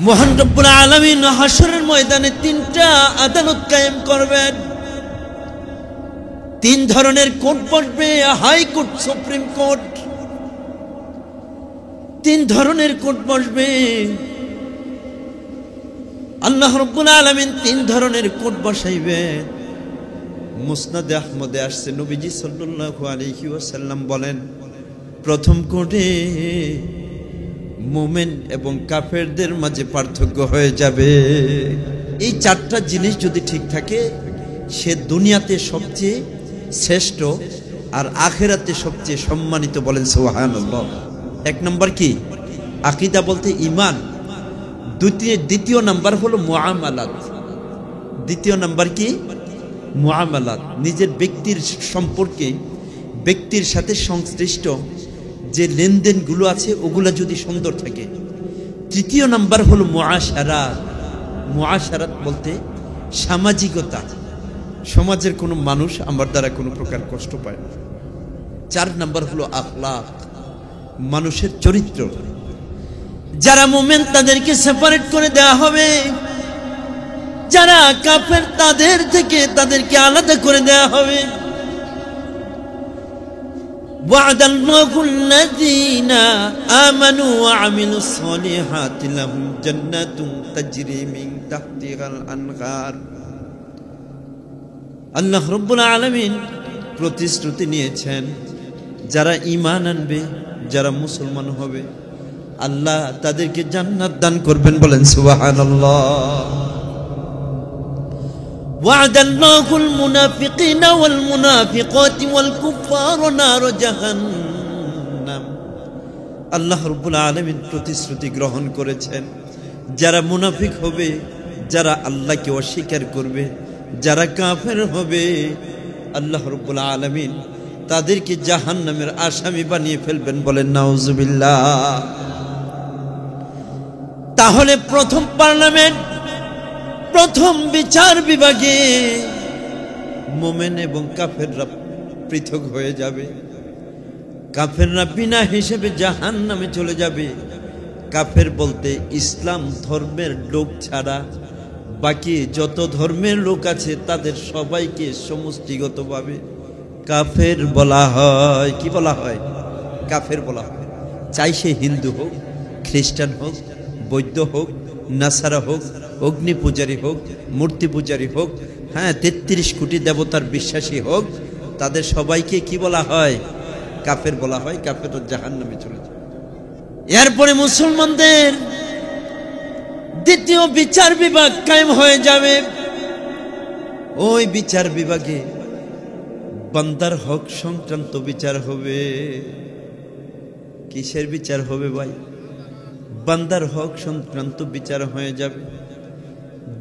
মহান রব্বুল আলামিন হাশরের ময়দানে তিনটা আদালত কায়েম করবেন। তিন ধরনের কোর্ট বসবে, হাই কোর্ট, সুপ্রিম কোর্ট। তিন ধরনের কোর্ট বসবে। আল্লাহ রব্বুল আলামিন তিন ধরনের কোর্ট বসাইবেন। মুসনাদে আহমদে আসছে, নবীজি সাল্লাল্লাহু আলাইহি ওয়াসাল্লাম বলেন, প্রথম কোর্টে মুমিন এবং কাফেরদের মাঝে পার্থক্য হয়ে যাবে। এই চারটা জিনিস যদি ঠিক থাকে, সে দুনিয়াতে সবচেয়ে শ্রেষ্ঠ আর আখিরাতে সবচেয়ে সম্মানিত। বলেন সুবহানাল্লাহ। এক নম্বর কি? আকীদা বলতে ঈমান। দ্বিতীয় নাম্বার হলো মুআমালাত। দ্বিতীয় নাম্বার কি? মুআমালাত। নিজের ব্যক্তির সম্পর্কে, ব্যক্তির সাথে সংশ্লিষ্ট যে লেনদেনগুলো আছে ওগুলা যদি সুন্দর থাকে। তৃতীয় নাম্বার হলো মুআশারাত। মুআশারাত বলতে সামাজিকতা, সমাজের কোনো মানুষ আমার দ্বারা কোনো প্রকার কষ্ট পায় না। চার নাম্বার হলো আখলাক, মানুষের চরিত্র। যারা মুমিন তাদেরকে সেপারেট করে দেওয়া হবে, যারা কাফের তাদের থেকে তাদেরকে আলাদা করে দেওয়া হবে। وعد الله الذين آمنوا وعملوا الصالحات لهم جنات تجري من تحتها الأنهار। আল্লাহ রব্বুল আলামিন প্রতিশ্রুতি নিয়েছেন, যারা ঈমান আনবে, যারা মুসলমান হবে, আল্লাহ তাদেরকে জান্নাত দান করবেন। বলেন সুবহানাল্লাহ। وعد الله المنافقين والمنافقات والكفار نار جهنم। আল্লাহ রাব্বুল আলামিন প্রতিশ্রুতি গ্রহণ করেছেন, যারা মুনাফিক হবে, যারা আল্লাহকে অস্বীকার করবে, যারা কাফের হবে, আল্লাহ রাব্বুল আলামিন তাদেরকে জাহান্নামের আসামি বানিয়ে ফেলবেন। বলেন নাউজুবিল্লাহ। তাহলে প্রথম পার্লামেন্ট, প্রথম বিচার বিভাগে মুমিন এবং কাফেররা পৃথক হয়ে যাবে। কাফেররা বিনা হিসেবে জাহান্নামে চলে যাবে। কাফের বলতে ইসলাম ধর্মের লোক ছাড়া বাকি যত ধর্মের লোক আছে তাদের সবাইকে সমষ্টিগতভাবে কাফের বলা হয়। কি বলা হয়? কাফের বলা হয়। চাই সে হিন্দু হোক, খ্রিস্টান হোক, বৌদ্ধ হোক, নাসারা হোক, অগ্নি পূজারী হোক, মূর্তি পূজারী হোক, 33 কোটি দেবতার বিশ্বাসী হোক, তাদের সবাইকে কি বলা হয়? কাফের বলা হয়। কাফের জাহান্নামে চলে যায়। এরপরে মুসলমানদের দ্বিতীয় বিচার বিভাগ কায়েম হয়ে যাবে। ওই বিচার বিভাগে বান্দার হক সংক্রান্ত বিচার হবে। কিসের বিচার হবে ভাই? বান্দার হক সংক্রান্ত বিচার হয়ে যাবে।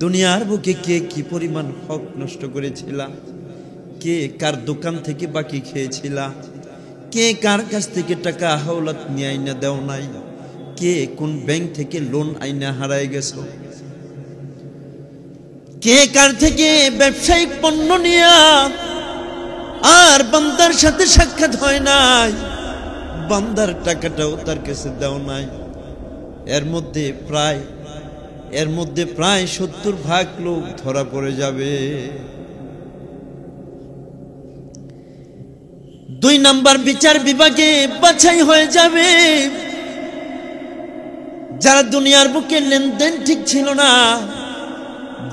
দুনিয়ার বুকে কে কি পরিমাণ হক নষ্ট করেছিলা, কে কার দোকান থেকে বাকি খেয়েছিলা, কে কার কাছ থেকে টাকা হাওলাত নিয়ে আইনা দেও নাই, কে কোন ব্যাংক থেকে লোন আইনা হারায় গেছো, কে কার থেকে ব্যবসায়িক পণ্য নিয়া আর বান্দার সাথে সাক্ষাৎ হয় নাই, বান্দার টাকাটাও তার কাছে দেও নাই। এর মধ্যে প্রায় 70% লোক ধরা পড়ে যাবে। 2 নাম্বার বিচার বিভাগে বাছাই হয়ে যাবে যারা দুনিয়ার বুকে লেনদেন ঠিক ছিল না।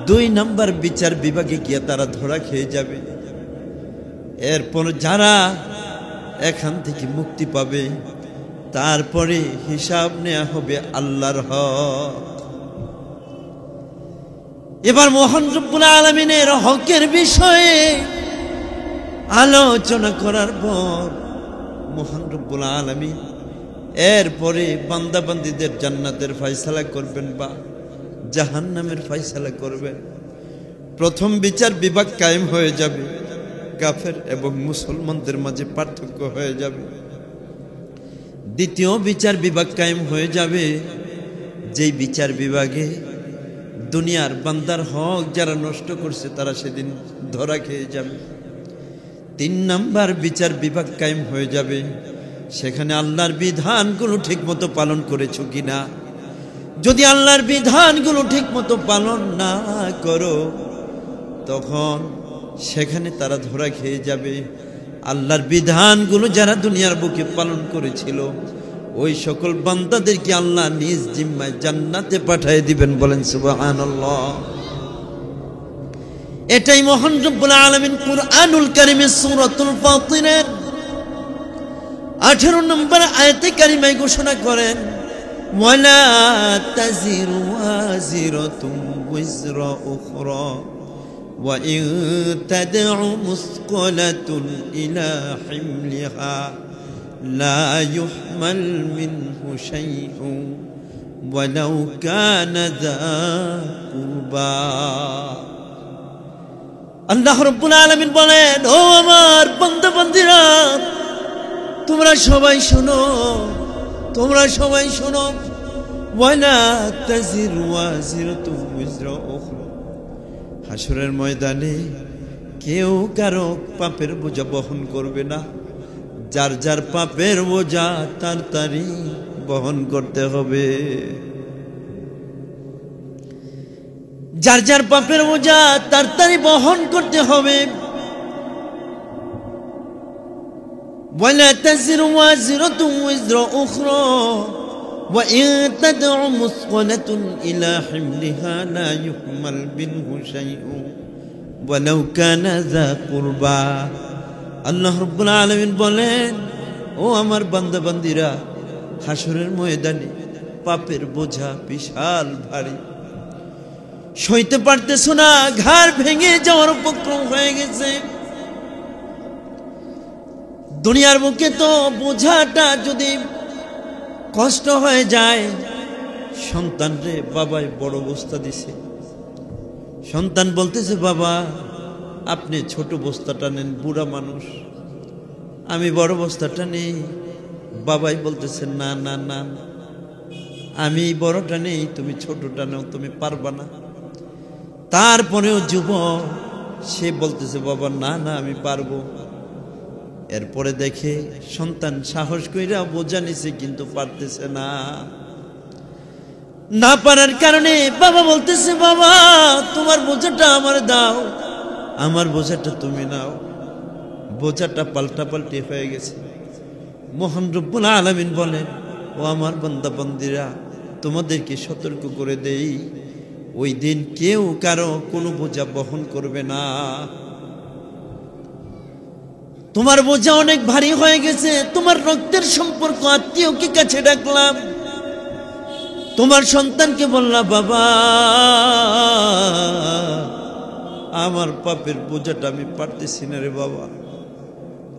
2 নাম্বার বিচার বিভাগে গিয়ে তারা ধরা খেয়ে যাবে। এরপর যারা এখান থেকে মুক্তি পাবে, তারপরে হিসাব নেওয়া হবে আল্লাহর হক। এবার মহান রব্বুল আলামিনের হকের বিষয়ে আলোচনা করার পর মহান রব্বুল আলামিন এরপরে বান্দাবান্দীদের জান্নাতের ফয়সালা করবেন বা জাহান্নামের ফয়সালা করবেন। প্রথম বিচার বিভাগ কায়েম হয়ে যাবে, কাফের এবং মুসলমানদের মাঝে পার্থক্য হয়ে যাবে। দ্বিতীয় বিচার বিভাগ কায়েম হয়ে যাবে, যেই বিচার বিভাগে দুনিয়ার বান্দার হক যারা নষ্ট করছে তারা সেদিন ধরা খেয়ে যাবে। 3 নাম্বার বিচার বিভাগ কায়েম হয়ে যাবে, সেখানে আল্লাহর বিধানগুলো ঠিক মতো পালন করেছো কিনা, যদি আল্লাহর বিধানগুলো ঠিক মতো পালন না করো, তখন সেখানে তারা ধরা খেয়ে যাবে। আল্লাহর বিধানগুলো যারা দুনিয়ার বুকে পালন করেছিল, ওই সকল বান্দাদেরকে আল্লাহ নিজ জিম্মায় জান্নাতে পাঠিয়ে দিবেন। বলেন সুবহানাল্লাহ। এটাই মহান রব্বুল আলামিন কুরআনুল কারীমের সূরাতুল ফাতিরের 18 নম্বর আয়াতে কারিমায় ঘোষণা করেন, ওয়ালা তাজিরু ওয়াজিরাতুম ওয়িজরা উখরা ওয়া ইন তাদউ মুসকালাতুন ইলা হিমলিহা লা ইউহমাল মিনহু শাইউন ওয়ালাউ কানা যা কুরবা। আল্লাহ রাব্বুল আলামিন বলেন, ও আমার বান্দা বান্দীরা, তোমরা সবাই শোনো, তোমরা সবাই শোনো। ওয়ালা তাজিরু ওয়াজিরাতু ওয়িজরা উখরা, হাসরের ময়দানে কেউ কারো পাপের বোঝা বহন করবে না। যার যার পাপের বোঝা তার তারই বহন করতে হবে। যার যার পাপের বোঝা তার তারই বহন করতে হবে। ولا تزر وازرة وزر أخرى وإن تدع مثقلة إلى حملها لا يحمل منه شيء ولو كان ذا قربى। আল্লাহ রাব্বুল আলামিন বলেন, ও আমার বান্দা বান্দীরা, হাসরের ময়দানে পাপের বোঝা বিশাল ভারী, সইতে পারতেছো না, ঘাড় ভেঙে যাওয়ার উপক্রম হয়ে গেছে। দুনিয়ার মুখে তো বোঝাটা যদি কষ্ট হয়ে যায়, সন্তানরে বাবাই বড় বস্তা দিছে, সন্তান বলতেছে, বাবা আপনি ছোট বস্তাটা নেন, বুড়া মানুষ, আমি বড় বস্তাটা নেই। বাবাই বলতেছে, না না না, আমি বড়টা নেই, তুমি ছোটটা নাও, তুমি পারবা না। তারপরেও যুবক সে বলতেছে, বাবা না না আমি পারবো। এরপরে দেখে সন্তান সাহস কইরা বোঝা নিছে, কিন্তু পারতেছে না। না পারার কারণে বাবা বলতেছে, বাবা তোমার বোঝাটা আমার দাও, আমার বোঝাটা তুমি নাও। বোঝাটা পাল্টাপাল্টি হয়ে গেছে। মহান রব্বুল আলামিন বলেন, ও আমার বান্দা বান্দীরা, তোমাদেরকে সতর্ক করে দেই, ওই দিন কেউ কারো কোনো বোঝা বহন করবে না। তোমার বোঝা অনেক ভারী হয়ে গেছে, তোমার রক্তের সম্পর্ক আত্মীয়কে কাছে ডাকলাম, তোমার সন্তানকে বললাম, বাবা আমার পাপের বোঝাটা আমি পারতেছি না রে বাবা,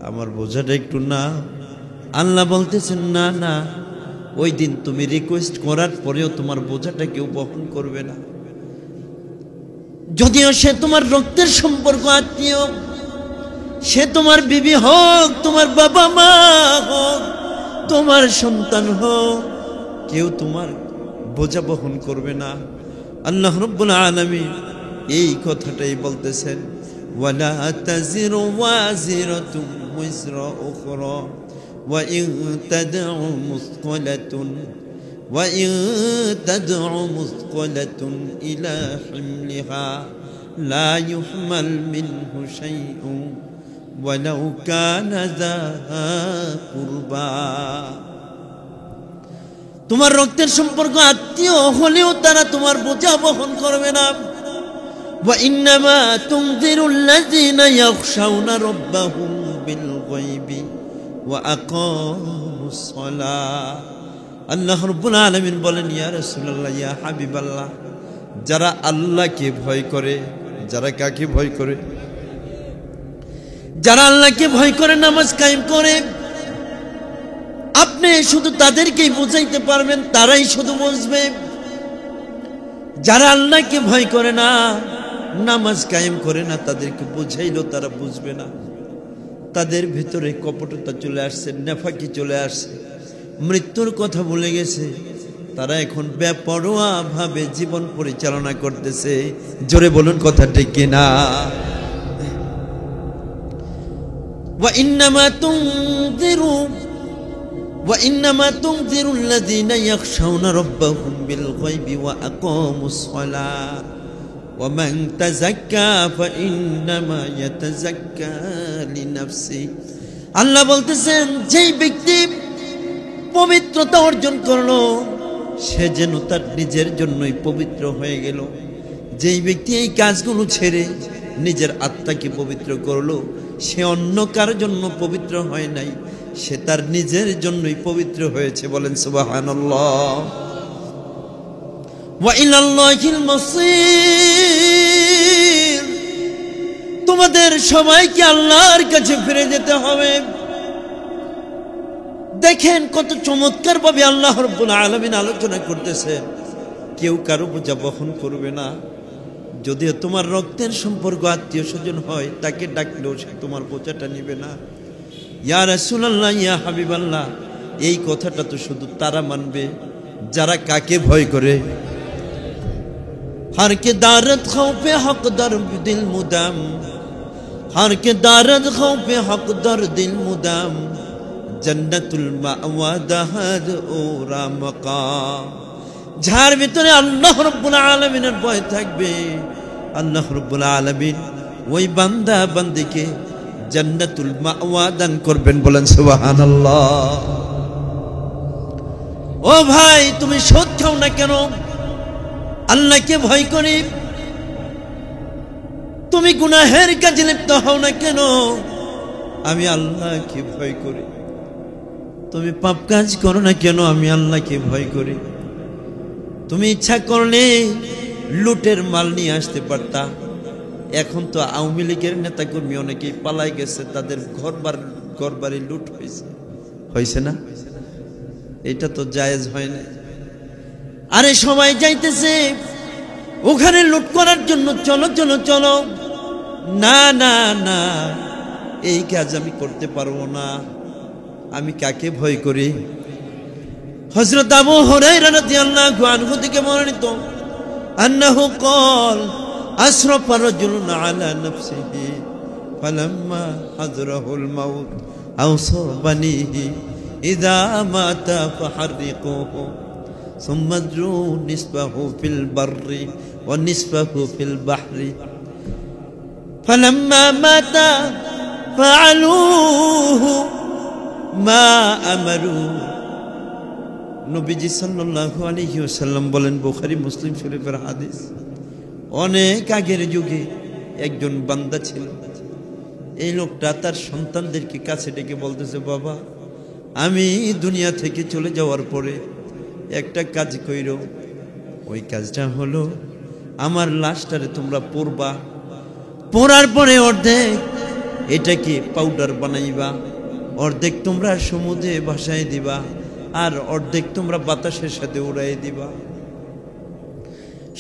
আমার বোঝাটা একটু না। আল্লাহ বলতেছেন, না না, ওই দিন তুমি রিকোয়েস্ট করার পরেও তোমার বোঝাটা কেউ বহন করবে না। যদিও সে তোমার রক্তের সম্পর্ক আত্মীয়, সে তোমার বিবি হোক, তোমার বাবা মা হোক, তোমার সন্তান হোক, কেউ তোমার বোঝা বহন করবে না। আল্লাহ রাব্বুল আলামিন এই কথাটাই বলতেছেন, ওয়ালা তাজিরু ওয়াজিরাতুম ওয়িজরা উখরা ওয়া ইন তাদউ মুসকালাতুন ইলা হিমলিহা লা ইউহমাল মিনহু শাইউন ওয়ালাউ কানা যা কুরবা। তোমার রক্তের সম্পর্ক আত্মীয় হলেও তারা তোমার বোঝা বহন করবে না। ওয়া ইন্নামা তুনজিরুল্লাযীনা ইয়াখশাউনা রাব্বাহুম বিল গায়বি ওয়া আকামুস সালাহ। আল্লাহ রাব্বুল আলামিন বলেন, ইয়া রাসূলুল্লাহ, ইয়া হাবিবাল্লাহ, যারা আল্লাহকে ভয় করে, যারা কাকে ভয় করে? যারা আল্লাহকে ভয় করে, নামাজ কায়েম করে, আপনি শুধু তাদেরকেই বুঝাইতে পারবেন, তারাই শুধু বুঝবে। যারা আল্লাহকে ভয় করে না, নামাজ কায়েম করে না, তাদেরকে বুঝাইলেও তারা বুঝবে না। তাদের ভিতরে কপটতা চলে আসছে, নেফাকি চলে আসছে, মৃত্যুর কথা ভুলে গেছে। তারা এখন বেপরোয়া ভাবে জীবন পরিচালনা করতেছে। জোরে বলুন কথা ঠিক কিনা? ওয়া ইন্নামা তুনজিরু ওয়া ইন্নামা তুনজিরুল্লাযীনা ইয়াখশাউনা রাব্বাহুম বিল গায়বি ওয়া আকামুস সালাহ ওয়া মান তাযাক্কা ফাইন্নামা ইয়াতাযাক্কা লিনাফসি। আল্লাহ বলতেছেন, যেই ব্যক্তি পবিত্রতা অর্জন করলো সে যেন তার নিজের জন্যই পবিত্র হয়ে গেল। যেই ব্যক্তি এই কাজগুলো ছেড়ে নিজের আত্মাকে পবিত্র করলো সে অন্য কারোর জন্য পবিত্র হয় নাই, সে তার নিজের জন্যই পবিত্র হয়েছে। বলেন সুবহানাল্লাহ। ওয়া ইলাল্লাহিল মাসীর, তোমাদের সবাইকে আল্লাহর কাছে ফিরে যেতে হবে। দেখেন কত চমৎকার ভাবে আল্লাহ রাব্বুল আলামিন আলোচনা করতেছে। কেউ কারো বোঝা বহন করবে না। যদিও তোমার রক্তের সম্পর্ক আত্মীয় স্বজন হয়, তাকে ডাকলেও সে তোমার বোঝাটা নিবে না। ইয়া রাসূলুল্লাহ, ইয়া হাবিবাল্লাহ, এই কথাটা তো শুধু তারা মানবে যারা কাকে ভয় করে। हर के दारत खौफ हक दर दिल मुदाम, हर के दारत खौफ हक दर दिल मुदाम, जन्नतुल मावा दहद ओरा मकाम। যার ভিতরে আল্লাহ রাব্বুল আলামিনের ভয় থাকবে, আল্লাহ রাব্বুল আলামিন ওই বান্দা বান্দিকে জান্নাতুল মাওয়া দান করবেন। বলেন সুবহানাল্লাহ। ও ভাই, তুমি সুদ খাও না কেন? আল্লাহকে ভয় করে। তুমি গুনাহের কাজে লিপ্ত হও না কেন? আমি আল্লাহকে ভয় করি। তুমি পাপ কাজ করো না কেন? আমি আল্লাহকে ভয় করি। তুমি ইচ্ছা করলে লুটের মাল নিয়ে আসতে পারতা। এখন তো আওয়ামী লীগের নেতাকর্মী অনেকেই পালাই গেছে, তাদের ঘর বাড়ি লুট হয়েছে না? এটা তো জায়েজ হয় না। আরে সবাই যাইতেছে ওখানে লুট করার জন্য, চলো চলো চলো। না না না, এই কাজ আমি করতে পারবো না। আমি কাকে ভয় করি? হযরত আবু হুরায়রা রাদিয়াল্লাহু আনহু থেকে বর্ণিত, আন্নাহু ক্বাল আসরাফা রাজুলুন আলা নাফসিহি ফালাম্মা হাযরাহুল মাউত আওসা বানিহি ইযা মাতা ফাহাররিকুহু সুম্মা যু নিসবাহু ফিল বাররি ওয়া নিসবাহু ফিল বাহরি ফালাম্মা মাতা ফাআলুহু মা আমারু। নবীজি সাল্লাল্লাহু আলাইহি ওয়াসাল্লাম বলেন, বুখারী মুসলিম শরীফের হাদিস, অনেক আগের যুগে একজন বান্দা ছিল। এই লোকটা তার সন্তানদেরকে কাছে ডেকে বলতেছে, বাবা, আমি দুনিয়া থেকে চলে যাওয়ার পরে একটা কাজ কইরো। ওই কাজটা হলো আমার লাশটারে তোমরা পোড়বা, পোড়ার পরে অর্ধেক এটাকে পাউডার বানাইবা, অর্ধেক তোমরা সমুদ্রে ভাসায় দিবা, আর অর্ধেক তোমরা বাতাসের সাথে উড়াই দিবা।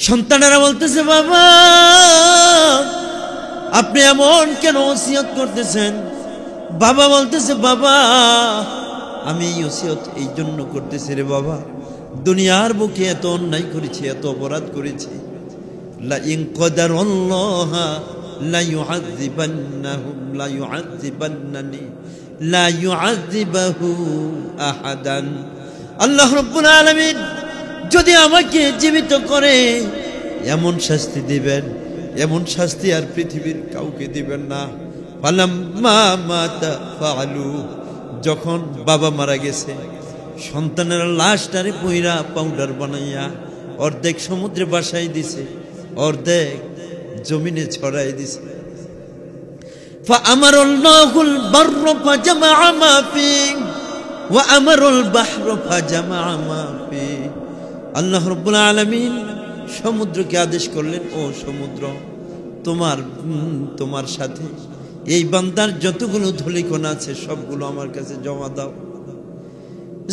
সন্তানেরা বলতেছে, বাবা আপনি এমন কেন ওসিয়ত করতেছেন? বাবা বলতেছে, বাবা আমি এই ওসিয়ত এই জন্য করতেছি রে বাবা, দুনিয়ার বুকে এত অন্যায় করেছি, এত অপরাধ করেছি। লা ইন কদারাল্লাহ লা ইউআযিবান্নাহুম লা ইউআযিবান্নানি লা ইউআযিবাহু আহাদান। আল্লাহ রাব্বুল আলামিন যদি আমাকে জীবিত করে এমন শাস্তি দিবেন, এমন শাস্তি আর পৃথিবীর কাউকে দিবেন না। ফালাম্মা মাতা ফাআলু, যখন বাবা মারা গেছে, সন্তানের লাশটারে পইরা পাউডার বানাইয়া অর্ধেক সমুদ্রে বাসাই দিছে, অর্ধেক জমিনে ছড়াই দিছে। ফাআমারাল্লাহুল বাররা ফাজামা মা ফি ওয়া আমারাল বাহরা ফাজামা মা ফি। আল্লাহ রাব্বুল আলামিন সমুদ্রকে আদেশ করলেন, ও সমুদ্র, তোমার সাথে এই বান্দার যতগুলো ধূলিকণা আছে সবগুলো আমার কাছে জমা দাও।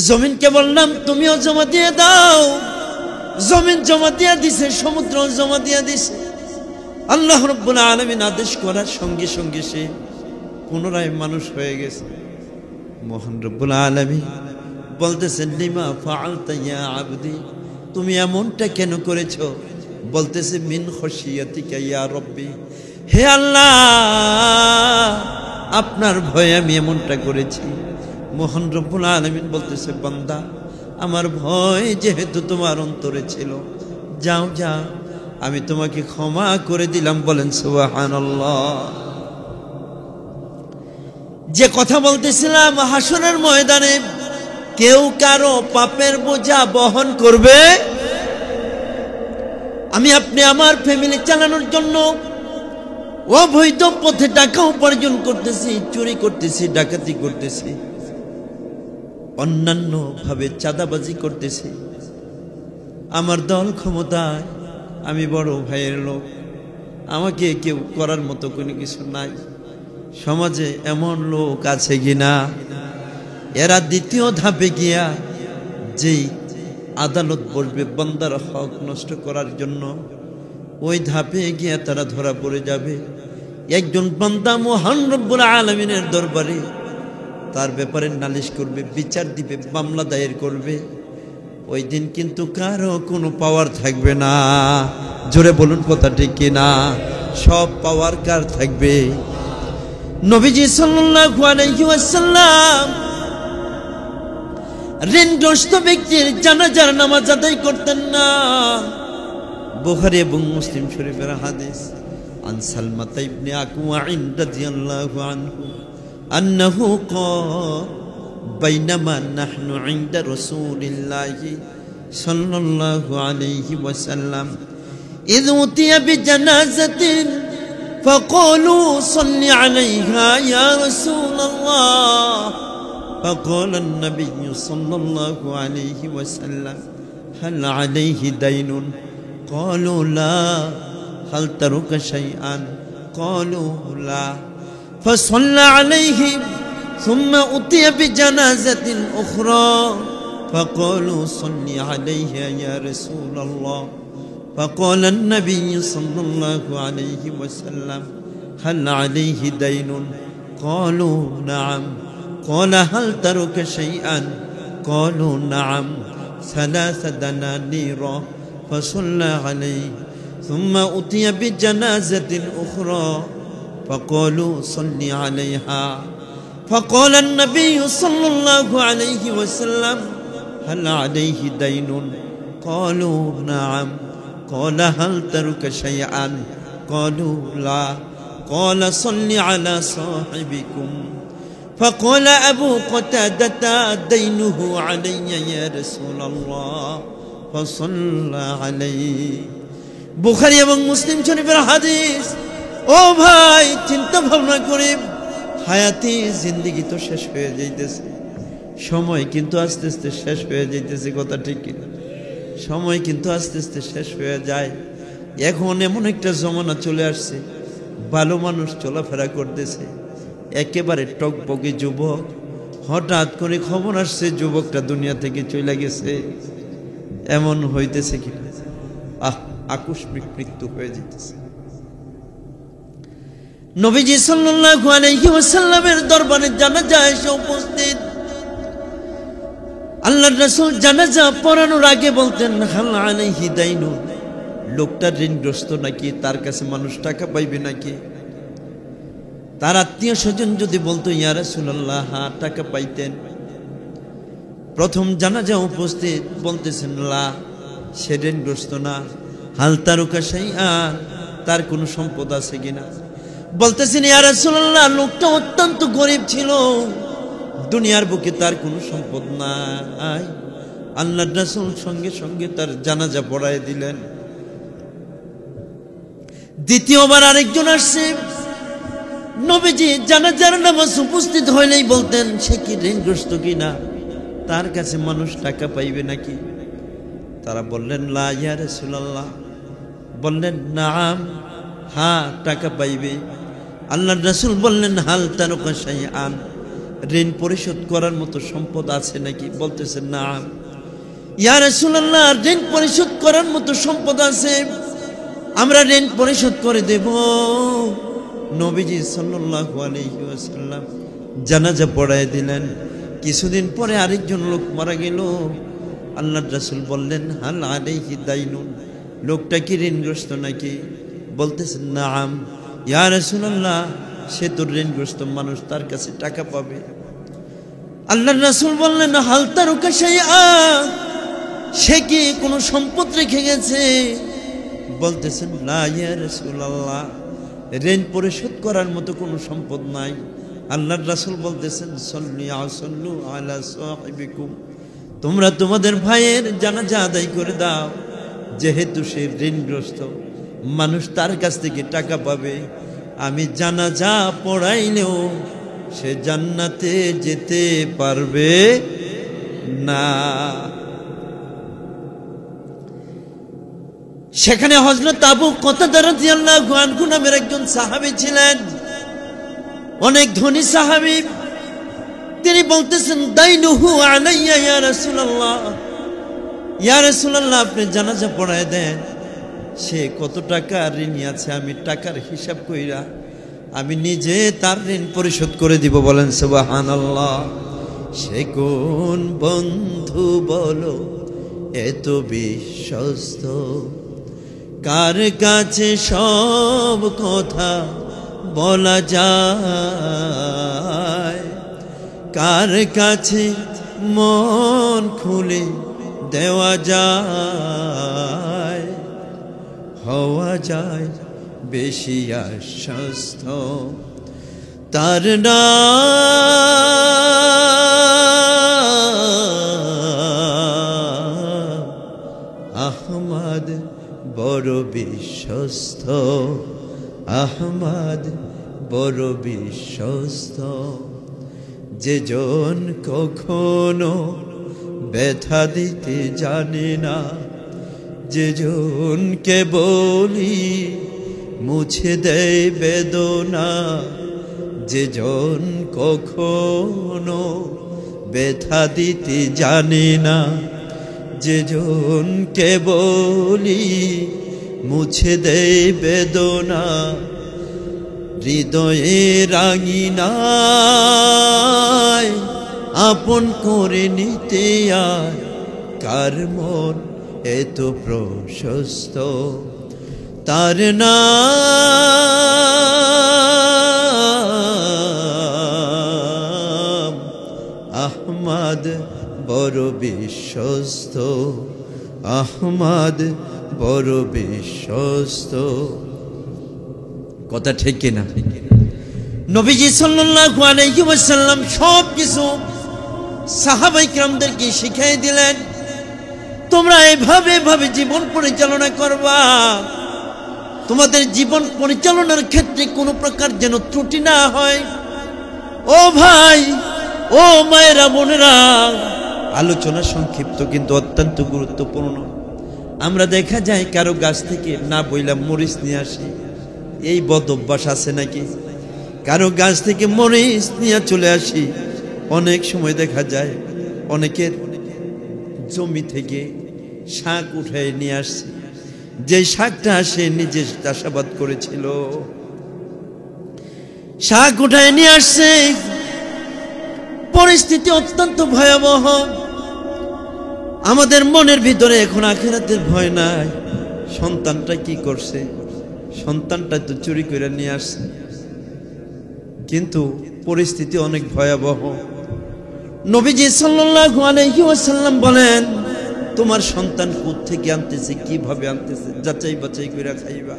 জমিনকে বললাম তুমিও জমা দিয়ে দাও। জমিন জমা দিয়ে দিছে, সমুদ্র জমা দিয়ে দিছে। আল্লাহ রাব্বুল আলামিন আদেশ করার সঙ্গে সঙ্গে সে পুনরায় মানুষ হয়ে গেছে। মহান রব্বুল আলামিন বলতেছেন, লিমা ফাআলতা ইয়া আবদি, তুমি এমনটা কেন করেছো? বলতেছে, মিন খশিয়াতিকা ইয়া রব্বি, হে আল্লাহ আপনার ভয়ে আমি এমনটা করেছি। মহান রব্বুল আলামিন বলতেছে, বান্দা আমার ভয় যেহেতু তোমার অন্তরে ছিল, যাও যাও, আমি তোমাকে ক্ষমা করে দিলাম। বলেন সুবহানাল্লাহ। যে কথা বলতেছিলাম, হাসরের ময়দানে কেউ কারো পাপের বোঝা বহন করবে। আমি আপনি আমার ফ্যামিলি চালানোর জন্য অবৈধ পথে টাকা উপার্জন করতেছি, চুরি করতেছি, ডাকাতি করতেছি, অন্যান্য ভাবে চাঁদাবাজি করতেছি। আমার দল ক্ষমতায়, আমি বড় ভাইয়ের লোক, আমাকে কেউ করার মতো কোনো কিছু নাই। সমাজে এমন লোক আছে কিনা, এরা দ্বিতীয় ধাপে গিয়া যেই আদালত বসবে বান্দার হক নষ্ট করার জন্য, ওই ধাপে গিয়া তারা ধরা পড়ে যাবে। একজন বান্দা মহান রব্বুল আলামিনের দরবারে তার ব্যাপারে নালিশ করবে, বিচার দিবে, মামলা দায়ের করবে। ওই দিন কিন্তু কারো কোনো পাওয়ার থাকবে না। জোরে বলুন কথা ঠিক কিনা? সব পাওয়ার কার থাকবে? নবীজি সাল্লাল্লাহু আলাইহি ওয়াসাল্লাম ঋণগ্রস্ত ব্যক্তির জানাজার নামাজ আদায় করতেন না। বুখারী এবং মুসলিম শরীফের হাদিস। আন সালমা ইবনে আকওয়া রাদিয়াল্লাহু আনহু আন্নাহু ক্বাল বাইনামা নাহনু ইনদা রাসূলিল্লাহি সাল্লাল্লাহু আলাইহি ওয়াসাল্লাম ইয উতিয়া বিজানাজাতিন فقالوا صل عليها يا رسول الله فقال النبي صلى الله عليه وسلم هل عليه دين قالوا لا هل ترك شيئا قالوا لا فصلى عليه ثم أتي بجنازة أخرى فقالوا صل عليها يا رسول الله فقال النبي صلى الله عليه وسلم هل عليه دين قالوا نعم قال هل ترك شيئا قالوا نعم 3 دنانير فصلى عليه ثم أتي بجنازة أخرى فقالوا صل عليها فقال النبي صلى الله عليه وسلم هل عليه دين قالوا نعم قال هل ترك شيئا قالوا لا قال صل على صاحبكم فقال أبو قتادة دينه علي يا رسول الله فصلى عليه বুখারী এবং মুসলিম শরীফের হাদিস। ও ভাই, চিন্তা ভাবনা করে হায়াতি জিন্দেগি তো শেষ হয়ে যাইতেছে, সময় কিন্তু আস্তে আস্তে শেষ হয়ে যাইতেছে। কথা ঠিক কিনা? সময় কিন্তু আস্তে আস্তে শেষ হয়ে যায়। এখন এমন একটা জমানা চলে আসছে, ভালো মানুষ চলাফেরা করতেছে, একেবারে টকবকে যুবক, হঠাৎ করে খবর আসছে যুবকটা দুনিয়া থেকে চলে গেছে। এমন হইতেছে কিনা? আকস্মিক মৃত্যু হয়ে যেতেছে। নবীজি সাল্লাল্লাহু আলাইহি ওয়াসাল্লামের দরবারে জানাজা এসে উপস্থিত। আল্লাহর রাসূল জানাজা পড়ানোর আগে বলতেন, হাল আলাইহি দাইনুন, লোকটা ঋণগ্রস্ত নাকি, তার কাছে মানুষ টাকা পাইবে নাকি? তার আত্মীয় স্বজন যদি বলতো ইয়া রাসূলুল্লাহ, হ্যাঁ টাকা পাইতেন। প্রথম জানাজা উপস্থিত, বলতেছেন লা, সে ঋণগ্রস্ত না। হাল তারুকা শাইআন, তার কোনো সম্পদ আছে কিনা? বলতেছেন ইয়া রাসূলুল্লাহ, লোকটা অত্যন্ত গরীব ছিল, দুনিয়ার বুকে তার কোনো সম্পদ নাই। আল্লাহর রাসূল সঙ্গে সঙ্গে তার জানাজা পড়ায় দিলেন। দ্বিতীয়বার আরেকজন আসছে, নবীজি জানাজার নামাজ উপস্থিত হইলেই বলতেন সে কি ঋণগ্রস্ত কিনা, তার কাছে মানুষ টাকা পাইবে নাকি? তারা বললেন লা ইয়া রাসূলুল্লাহ। বললেন নাম, হ্যাঁ টাকা পাইবে। আল্লাহর রাসূল বললেন হাল তারকা শাইআন, ঋণ পরিশোধ করার মতো সম্পদ আছে নাকি? বলতেছেন নাম। ইয়া রাসূলুল্লাহ, ঋণ পরিশোধ করার মতো সম্পদ আছে, আমরা ঋণ পরিশোধ করে দেব। নবীজি সাল্লাল্লাহু আলাইহি ওয়াসাল্লাম জানাজা পড়ায় দিলেন। কিছুদিন পরে আরেকজন লোক মারা গেল। আল্লাহর রাসূল বললেন হাল আলাইহি দাইনুন, লোকটা কি ঋণগ্রস্ত নাকি? বলতেছেন নাম। ইয়া রাসূলুল্লাহ, সে তো ঋণগ্রস্ত মানুষ, তার কাছে টাকা পাবে। আল্লাহর রাসূল বললেন, হাল তারকা শাইআ, সে কি কোনো সম্পদ রেখে গেছে? বলতেছেন, লা ইয়া রাসূলুল্লাহ, ঋণ পরিশোধ করার মতো কোনো সম্পদ নাই। আল্লাহর রাসূল বলতেছেন, সাল্লু আলা সাহিবিকুম, তোমরা তোমাদের ভাইয়ের জানাজা আদায় করে দাও, যেহেতু সে ঋণগ্রস্ত মানুষ, তার কাছ থেকে টাকা পাবে। আমি জানাজা পড়াইলেও সে জান্নাতে যেতে পারবে না। সেখানে হযরত আবু কাতাদা রাদিয়াল্লাহু আনহু নামের একজন সাহাবী ছিলেন, অনেক ধনী সাহাবী। তিনি বলতেছেন, দাইনুহু আলাইয়া ইয়া রাসূলুল্লাহ, ইয়া রাসূলুল্লাহ, আপনি জানাজা পড়ায় দেন। সে কত টাকা ঋণী আছে, আমি টাকার হিসাব কইরা আমি নিজে তার ঋণ পরিশোধ করে দিব। বলেন সুবহানাল্লাহ। সে কোন বন্ধু বলো এত বিশ্বস্ত, কার কাছে সব কথা বলা যায়, কার কাছে মন খুলে দেওয়া যায়, হওয়া যায় বেশি আশ্বস্ত তার নাম আহমদ, বড় বিশ্বস্ত আহমদ, বড় বিশ্বস্ত। যেজন কখনো ব্যথা দিতে জানে না, যেজনকে বলি মুছে দেয় বেদনা, যেজন কখনো ব্যথা দিতে জানে না, যেজনকে বলি মুছে দেয় বেদনা, হৃদয়ে রাঙিনায় আপন করে নিতে আর কার মন এত প্রশস্ত, তার নাম আহমদ, বড় বিশ্বস্ত আহমদ, বড় বিশ্বস্ত। কথা ঠিক কিনা? নবীজি সাল্লাল্লাহু আলাইহি ওয়াসাল্লাম সব কিছু সাহাবায়ে কিরামদেরকে শিখিয়ে দিলেন, তোমরা এভাবে জীবন পরিচালনা করবা, তোমাদের জীবন পরিচালনার ক্ষেত্রে কোনো প্রকার যেন ত্রুটি না হয়। ও ভাই, ও মায়েরা, বোনেরা, আলোচনা সংক্ষিপ্ত কিন্তু অত্যন্ত গুরুত্বপূর্ণ। আমরা দেখা যায় কারো গাছ থেকে না বইলা মরিচ নিয়ে আসি, এই বদ অভ্যাস আছে নাকি? কারো গাছ থেকে মরিচ নিয়ে চলে আসি। অনেক সময় দেখা যায় অনেকের জমি থেকে শাক উঠায় নিয়ে আসছে, যে শাকটা সে নিজে চাষাবাদ করেছিল, শাক উঠায় নিয়ে আসছে। পরিস্থিতি অত্যন্ত ভয়াবহ। আমাদের মনের ভিতরে এখন আখিরাতের ভয় নাই। সন্তানটা কি করছে? সন্তানটা তো চুরি করে নিয়ে আসছে, কিন্তু পরিস্থিতি অনেক ভয়াবহ। নবীজি সাল্লাল্লাহু আলাইহি ওয়াসাল্লাম বলেন, তোমার সন্তান কোথা থেকে আনতেছে, কিভাবে আনতেছে, যাচাই বাছাই করে খাইবা।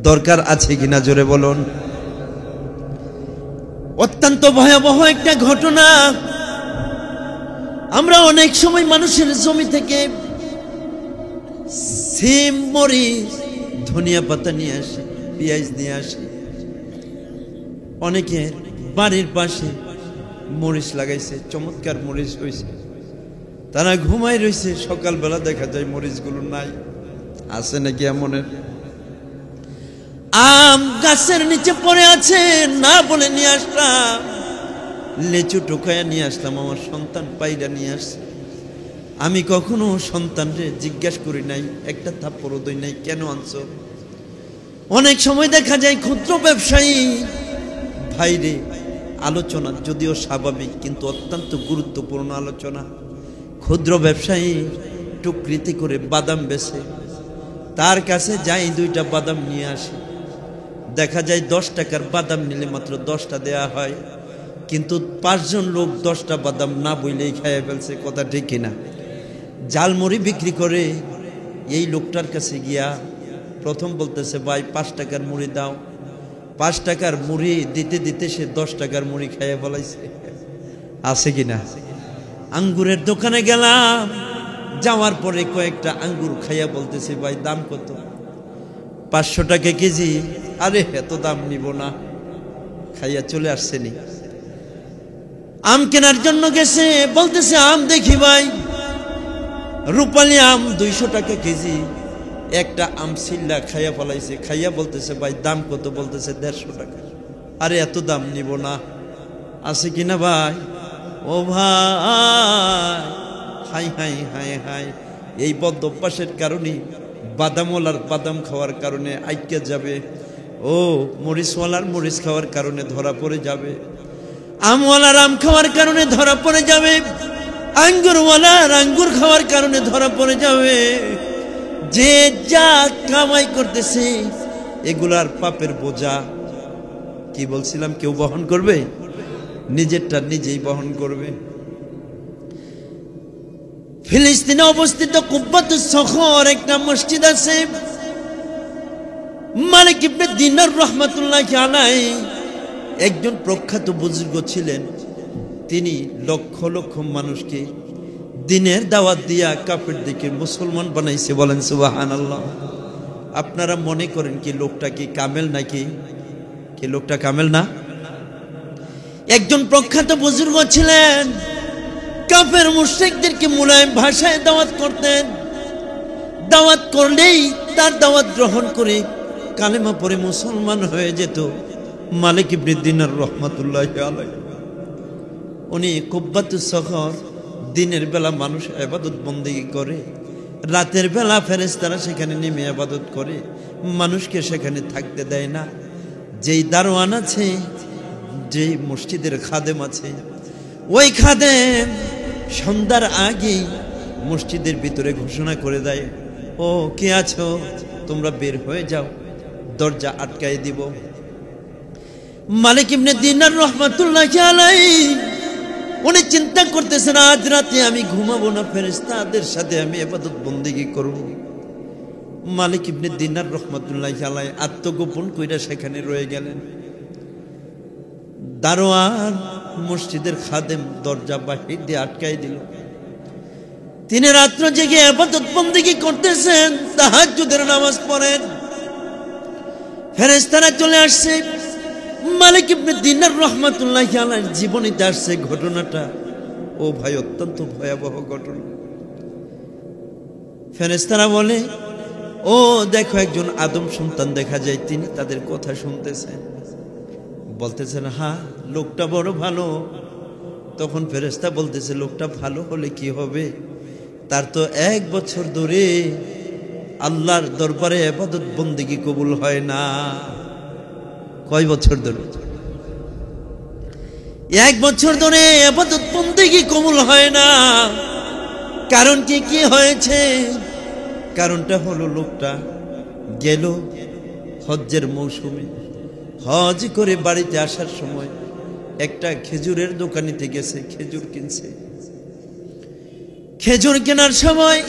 দরকার আছে কিনা জোরে বলুন। অত্যন্ত ভয়াবহ একটা ঘটনা। আমরা অনেক সময় মানুষের জমি থেকে সিম, মরিচ, ধনিয়া পাতা নিয়ে আসি, পেঁয়াজ নিয়ে আসি। অনেকে বাড়ির পাশে মরিচ লাগাইছে, চমৎকার মরিচ হয়েছে, তারা ঘুমাই রয়েছে, সকালবেলা দেখা যায় মরিচগুলো নাই। আছে নাকি এমনের? আম গাছের নিচে পড়ে আছে, না বলে নিয়ে আসলাম, লেচু টোকায়া নিয়ে আসলাম, আমার সন্তান পাইরা নিয়ে আসছে। আমি কখনো সন্তানরে জিজ্ঞাসা করি নাই, একটা থাপ্পড়ও দেই নাই, কেন আনছো? অনেক সময় দেখা যায় ক্ষুদ্র ব্যবসায়ী ভাইরে, আলোচনা যদিও স্বাভাবিক কিন্তু অত্যন্ত গুরুত্বপূর্ণ আলোচনা। ক্ষুদ্র ব্যবসায়ী টুকরিতে করে বাদাম বেচে, তার কাছে যাই 2টা বাদাম নিয়ে আসে। দেখা যায় 10 টাকার বাদাম নিলে মাত্র 10টা দেয়া হয়। কিন্তু 5 জন লোক 10টা বাদাম না বইলেই খাইয়ে ফেলছে, কথা ঠিক কিনা? জালমুড়ি বিক্রি করে এই লোকটার কাছে গিয়া প্রথম বলতেছে, ভাই 5 টাকার মুড়ি দাও। 5 টাকার মুড়ি দিতে দিতে সে 10 টাকার মুড়ি খাইয়ে ফেলাইছে, আছে কিনা? আঙ্গুরের দোকানে গেলাম, যাওয়ার পরে কয়েকটা আঙ্গুর খাইয়া বলতেছে, ভাই দাম কত? 500 টাকা কেজি। আরে এত দাম নিব না, খাইয়া চলে আসছে নি। আম কেনার জন্য গেছে, বলতেছে আম দেখি ভাই, রূপালী আম 200 টাকা কেজি। একটা আম সিল্লা খাইয়া ফলাইছে, খাইয়া বলতেছে, ভাই দাম কত? বলতেছে 150 টাকা। আরে এত দাম নিব না, আছে কিনা ভাই? ও ভাই, হাই হাই হাই হাই, এই বদ্ধ অভ্যাসের কারণে বাদামওয়ালার বাদাম খাওয়ার কারণে আইকা যাবে, ও মরিচওয়ালার মরিচ খাওয়ার কারণে ধরা পড়ে যাবে, আমওয়ালার আম খাওয়ার কারণে ধরা পড়ে যাবে, আঙ্গুরওয়ালার আঙ্গুর খাওয়ার কারণে ধরা পড়ে যাবে। যে যা কামাই করতেছে এগুলার পাপের বোঝা কি বলছিলাম কেউ বহন করবে? নিজেরটা নিজেই বহন করবে। ফিলিস্তিনে অবস্থিত কুব্বাতুস সখর একটা মসজিদ আছে। মালিক ইবনে দিনার রাহমাতুল্লাহি আলাইহি একজন প্রখ্যাত বুজুর্গ ছিলেন। তিনি লক্ষ লক্ষ মানুষকে দিনের দাওয়াত দিয়া কাফের দিকে মুসলমান বানাইছে, বলেন সুবহানাল্লাহ। আপনারা মনে করেন কি লোকটা কি কামেল নাকি? কি লোকটা কামেল না? একজন প্রখ্যাত বুজুর্গ ছিলেন, কাফের মুশরিকদেরকে মুলায়ম ভাষায় দাওয়াত করতেন। দাওয়াত করলেই তার দাওয়াত গ্রহণ করে কালেমা পড়ে মুসলমান হয়ে যেত মালিক ইবনে দিনার রাহমাতুল্লাহি আলাইহি। উনি কুব্বাতুস সখর, দিনের বেলা মানুষ ইবাদত বন্দেগী করে, রাতের বেলা ফেরেশতারা সেখানে নেমে ইবাদত করে, মানুষকে সেখানে থাকতে দেয় না। যেই দারোয়ান আছে, যেই মসজিদের খাদেম আছে, ওই খাদেম সন্ধ্যার আগেই মসজিদের ভিতরে ঘোষণা করে দেয়, ও কে আছো তোমরা বের হয়ে যাও, দরজা আটকায় দিব। মালিক ইবনে দিনার রাহমাতুল্লাহি আলাইহি উনি চিন্তা করতেছেন, আজ রাতে আমি ঘুমাবো না, ফেরেশতাদের সাথে আমি ইবাদত বন্দেগী করব। মালিক ইবনে দিনার রাহমাতুল্লাহি আলাইহি আত্মগোপন কইরা সেখানে রয়ে গেলেন। দারোয়ান মসজিদের খাদেম দরজা বাহির দিয়ে আটকাই দিল। তিনি রাত্র জেগে ইবাদত বন্দেগী করতেছেন, তাহাজ্জুদের নামাজ পড়েন। ফেরেশতারা চলে আসছে। মালিক ইবনে দিনার রাহমাতুল্লাহি আলাইহির জীবনীতে আসছে ঘটনাটা। ও ভাই, অত্যন্ত ভয়াবহ ঘটনা। ফেরেশতারা বলে, ও দেখো একজন আদম সন্তান দেখা যায়, তিনি তাদের কথা শুনতেছেন। বলতেছেন, হ্যাঁ লোকটা বড় ভালো। তখন ফেরেশতা বলতেছে, লোকটা ভালো হলে কি হবে? তার তো 1 বছর ধরে আল্লাহর দরবারে ইবাদত বন্দেগী কবুল হয় না। কয় বছর ধরে? 1 বছর ধরে ইবাদত বন্দেগী কবুল হয় না। কারণ কি হয়েছে? কারণটা হলো লোকটা গেল হজ্জের মৌসুমে, হজ করে বাড়িতে আসার সময় একটা খেজুরের দোকানিতে গেছে, খেজুর কিনছে। খেজুর কেনার সময়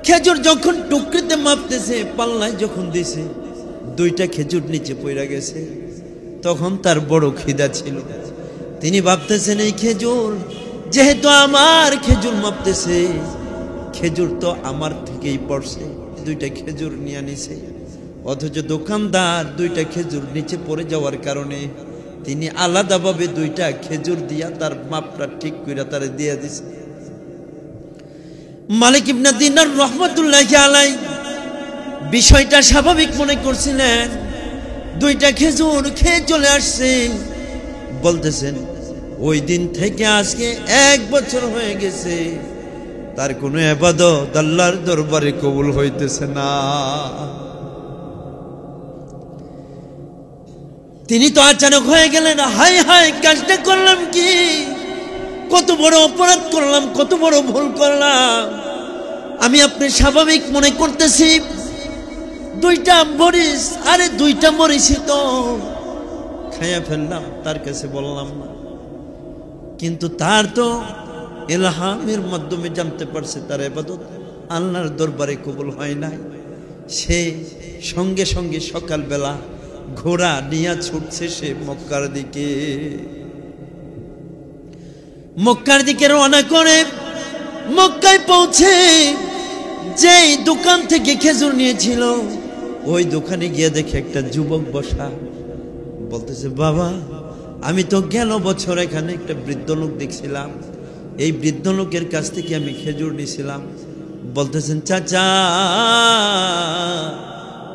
খেজুর যখন টুকরিতে মাপতেছে, পাল্লায় যখন দিছে, 2টা খেজুর নিচে পড়ে গেছে। তখন তার বড় খিদা ছিল। তিনি ভাবতেছেন, এই খেজুর যেহেতু আমার, খেজুর মাপতেছে, খেজুর তো আমার থেকেই পড়ছে, 2টা খেজুর নিয়ে নিছে। অথচ দোকানদার 2টা খেজুর নিচে পড়ে যাওয়ার কারণে তিনি আলাদাভাবে 2টা খেজুর দিয়া তার মাপটা ঠিক করে তারে দিয়ে দিছে। মালিক ইবনে দিনার রাহমাতুল্লাহি আলাইহি বিষয়টা স্বাভাবিক মনে করছিলেন। 2টা খেজুর খেয়ে চলে আসছে। বলতেছেন, ওই দিন থেকে আজকে 1 বছর হয়ে গেছে, তার কোনো ইবাদত আল্লাহর দরবারে কবুল হইতেছে না। তিনি তো আচানক হয়ে গেলেন, হাই হাই কাজটা করলাম কি? কত বড় অপরাধ করলাম, কত বড় ভুল করলাম। আমি আপনি স্বাভাবিক মনে করতেছি 2টা মরিচ, আরে 2টা মরিচই তো খাইয়া ফেললাম, তার কাছে বললাম না। কিন্তু তার তো ইলহামের মাধ্যমে জানতে পারছে তার ইবাদত আল্লাহর দরবারে কবুল হয় নাই। সে সঙ্গে সঙ্গে সকালবেলা ঘোড়া নিয়ে ছুটছে সে মক্কার দিকে। মক্কার দিকে রওনা করে মক্কায় পৌঁছে যেই দোকান থেকে খেজুর নিয়েছিল ওই দোকানে গিয়ে দেখে একটা যুবক বসা। বলতেছে, বাবা আমি তো গেল বছর এখানে একটা বৃদ্ধ লোক দেখছিলাম, এই বৃদ্ধ লোকের কাছ থেকে আমি খেজুর নিয়েছিলাম। বলতেছেন, চাচা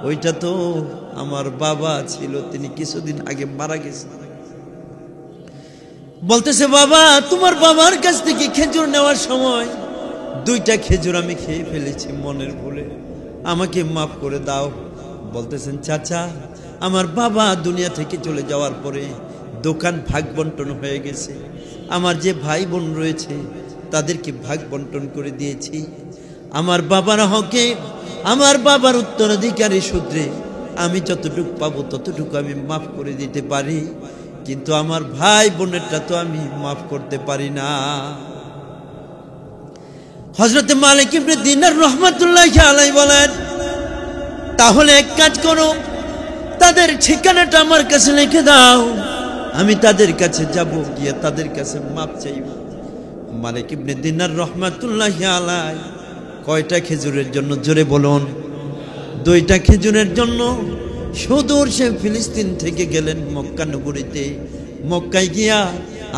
ওইটা তো আমার বাবা ছিল, তিনি কিছুদিন আগে মারা গেছে। বলতেছে, বাবা তোমার বাবার কাছ থেকে খেজুর নেওয়ার সময় 2টা খেজুর আমি খেয়ে ফেলেছি মনের ভুলে, আমাকে মাফ করে দাও। বলতেছেন, চাচা আমার বাবা দুনিয়া থেকে চলে যাওয়ার পরে দোকান ভাগ বন্টন হয়ে গেছে, আমার যে ভাই বোন রয়েছে তাদেরকে ভাগ বন্টন করে দিয়েছি। আমার বাবার হকে আমার বাবার উত্তরাধিকারী সূত্রে আমি যতটুকু পাবো ততটুকু আমি মাফ করে দিতে পারি, কিন্তু আমার ভাই বোনেরটা তো আমি মাফ করতে পারি না। হযরত মালিক ইবনে দিনার রাহমাতুল্লাহি আলাইহি বলেন, তাহলে এক কাজ করো, তাদের ঠিকানাটা আমার কাছে লিখে দাও, আমি তাদের কাছে যাব, গিয়ে তাদের কাছে মাপ চাইব। মালিক ইবনে দিনার রাহমাতুল্লাহি আলাইহি কয়টা খেজুরের জন্য জোরে বলুন? 2টা খেজুরের জন্য সুদূর সে ফিলিস্তিন থেকে গেলেন মক্কা নগরীতে। মক্কায় গিয়া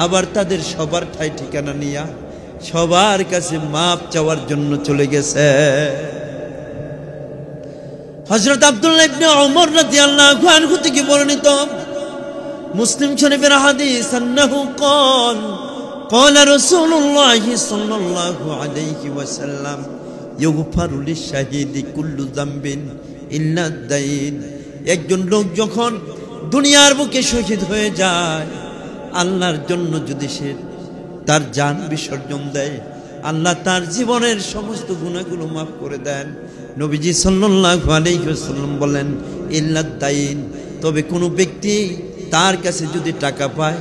আবার তাদের সবার ঠাই ঠিকানা নিয়া সবার কাছে মাপ চাওয়ার জন্য চলে গেছে। হযরত আব্দুল্লাহ ইবনে ওমর রাদিয়াল্লাহু আনহু থেকে বর্ণিত মুসলিম শরীফের হাদিস, আন্নাহু قال قال رسول الله صلى الله عليه وسلم يغفر للشهيد كل ذنب إلا الدين। একজন লোক যখন দুনিয়ার বুকে শহীদ হয়ে যায়, আল্লাহর জন্য যদি সে তার জান বিসর্জন দেয়, আল্লাহ তার জীবনের সমস্ত গুনাহগুলো মাফ করে দেন। নবীজি সাল্লাল্লাহু আলাইহি ওয়াসাল্লাম বলেন, ইল্লাদ দাইন, তবে কোনো ব্যক্তি তার কাছে যদি টাকা পায়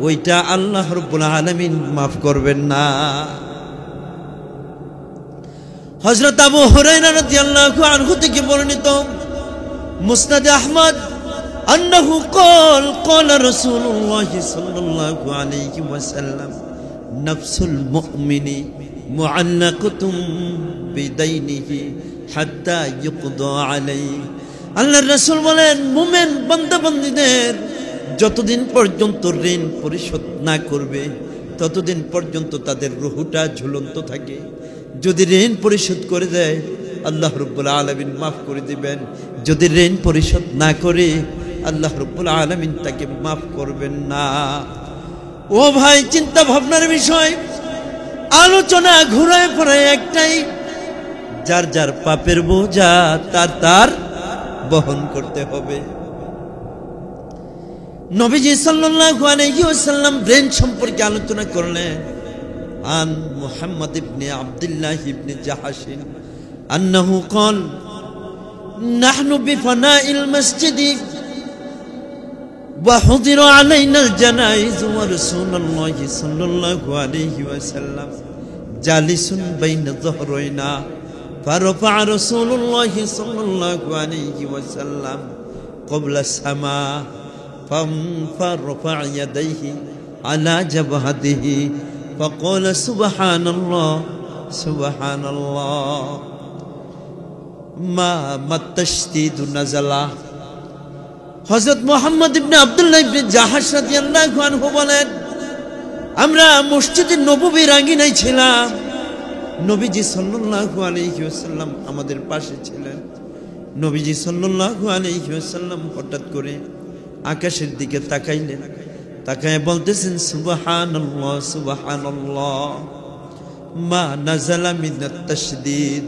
ওইটা আল্লাহ রাব্বুল আলামিন মাফ করবেন না। হযরত আবু হুরায়রা রাদিয়াল্লাহু আনহু থেকে বর্ণিত মুসনাদ আহমদ, আন্নাহু قال قال رسول الله صلى الله عليه وسلم نفس المؤمن معلقة بدينه حتى يقضى عليه। আল্লাহর রাসূল বলেন, মুমিন বান্দা বান্দীদের যতদিন পর্যন্ত ঋণ পরিশোধ না করবে ততদিন পর্যন্ত তাদের রূহটা ঝুলন্ত থাকে। যদি ঋণ পরিশোধ করে দেয় আল্লাহ রাব্বুল আলামিন মাফ করে দিবেন, যদি ঋণ পরিশোধ না করে আল্লাহ রাব্বুল আলামিন তাকে মাফ করবেন না। ও ভাই, চিন্তা ভাবনার বিষয়, আলোচনা ঘুরায় ফিরায় একটাই, যার যার পাপের বোঝা তার তার বহন করতে হবে। নবীজি সাল্লাল্লাহু আলাইহি ওয়াসাল্লাম ঋণ সম্পর্কে আলোচনা করলেন। আন মুহাম্মদ ইবনে আব্দুল্লাহ ইবনে জাহাশ আন্নাহু قال نحن بفناء المسجد وحضر علينا الجنائز ورسول الله صلى الله عليه وسلم جالس بين ظهرينا فرفع رسول الله صلى الله عليه وسلم قبل السماء فرفع يديه على جبهته فقال سبحان الله سبحان الله ما التشديد نزل। হযরত মুহাম্মদ ইবনে আব্দুল্লাহ ইবনে জাহাশ রাদিয়াল্লাহু আনহু বলেন, আমরা মসজিদে নববীর আঙিনায় ছিলাম, নবীজি সাল্লাল্লাহু আলাইহি ওয়াসাল্লাম আমাদের পাশে ছিলেন। নবীজি সাল্লাল্লাহু আলাইহি ওয়াসাল্লাম হঠাৎ করে আকাশের দিকে তাকাইলেন, তাকায় বলতেছেন, সুবহানাল্লাহ সুবহানাল্লাহ মা নাযালা মিনাত তাশদীদ,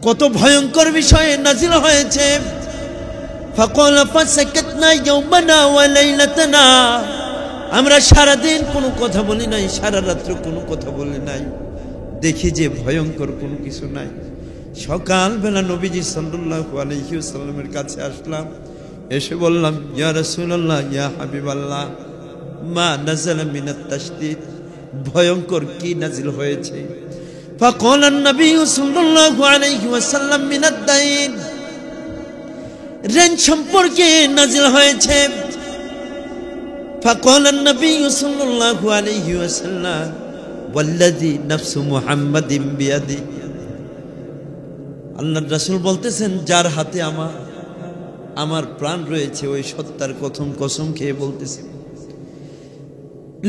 কত ভয়ঙ্কর বিষয়ে নাজিল হয়েছে। ফাকালা ফাসাকাতনা ইয়াওমানা ওয়া লাইলাতানা, আমরা সারা দিন কোনো কথা বলি নাই, সারা রাত্র কোনো কথা বলি নাই, দেখি যে ভয়ঙ্কর কোনো কিছু নাই। সকালবেলা নবীজি সাল্লাল্লাহু আলাইহি ওয়াসাল্লামের কাছে আসলাম, এসে বললাম, ইয়া রাসূলুল্লাহ, ইয়া হাবিবাল্লাহ, মা নাযালা মিনাত তাশদীদ, ভয়ঙ্কর কি নাজিল হয়েছে? ফাকালা নবী সাল্লাল্লাহু আলাইহি ওয়াসাল্লাম মিনাদ দাইন, ঋণ সম্পর্কে নাজিল হয়েছে। ফাকালা নবী সাল্লাল্লাহু আলাইহি ওয়াসাল্লাম, ওয়াল্লাযী নাফসু মুহাম্মাদিন বিয়াদি, আল্লাহর রাসূল বলতেছেন, যার হাতে আমার প্রাণ রয়েছে, ওই সত্তার কসম খেয়ে বলতেছি,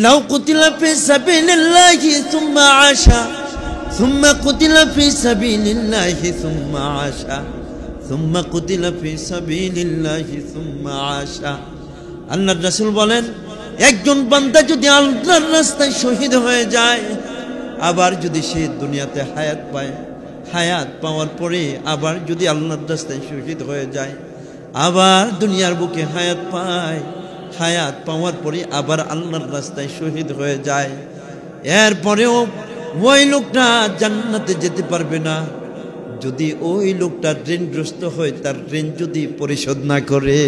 লাউ কুতিলা ফি সাবিলিল্লাহি সুম্মা আশা, সুম্মা কুতিলা ফি সাবিলিল্লাহি সুম্মা আশা, সুম্মা কুতিলা ফি সাবিলিল্লাহি সুম্মা আশা। আল্লাহর রাসূল বলেন, একজন বান্দা যদি আল্লাহর রাস্তায় শহীদ হয়ে যায়, আবার যদি সে দুনিয়াতে হায়াত পায়, হায়াত পাওয়ার পরে আবার যদি আল্লাহর রাস্তায় শহীদ হয়ে যায়, আবার দুনিয়ার বুকে হায়াত পায়, হায়াত পাওয়ার পরে আবার আল্লাহর রাস্তায় শহীদ হয়ে যায়, এরপরেও ওই লোকটা জান্নাতে যেতে পারবে না যদি ওই লোকটা ঋণগ্রস্ত হয়, তার ঋণ যদি পরিশোধ না করে।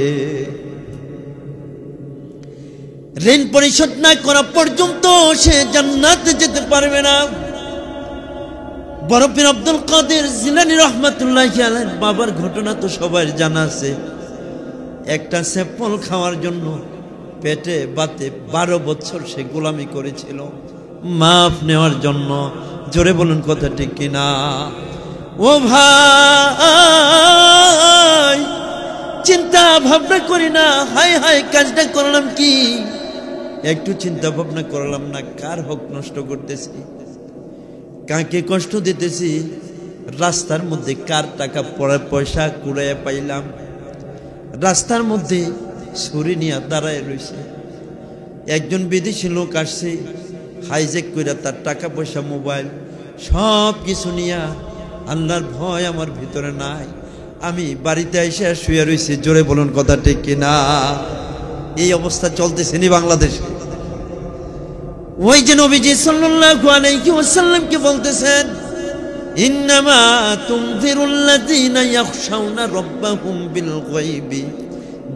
ঋণ পরিশোধ না করা পর্যন্ত সে জান্নাতে যেতে পারবে না। বড় পীর আব্দুল কাদের জিলানী রাহমাতুল্লাহি আলাইহির বাবার ঘটনা তো সবার জানা আছে। একটা সেপল খাওয়ার জন্য পেটে বাতে 12 বছর সে গোলামি করেছিল, মাফ নেওয়ার জন্য। জোরে বলুন কথা ঠিক কিনা? ও ভাই, চিন্তা ভাবনা করি না, হায় হায় কাজটা করলাম কি? একটু চিন্তা ভাবনা করলাম না, কার হক নষ্ট করতেছি, কাকে কষ্ট দিতেছি, রাস্তার মধ্যে কার টাকা পয়সা কুড়াইয়া পাইলাম, রাস্তার মধ্যে ছুরি নিয়ে দাঁড়ায় রয়েছে, একজন বিদেশি লোক আসছে, হাইজেক কইরা তার টাকা পয়সা মোবাইল সব কিছু নিয়া। আল্লাহর ভয় আমার ভিতরে নাই, আমি বাড়িতে এসে শুয়ে রয়েছি। জোরে বলুন কথা ঠিক কিনা? এই অবস্থা চলতেছে নি বাংলাদেশে। ওই যে নবীজি সাল্লাল্লাহু আলাইহি ওয়াসাল্লামকে বলতেছেন, ইন্নামা তুনজিরুল্লাযীনা ইয়াখশাউনা রাব্বাহুম বিল গায়বি,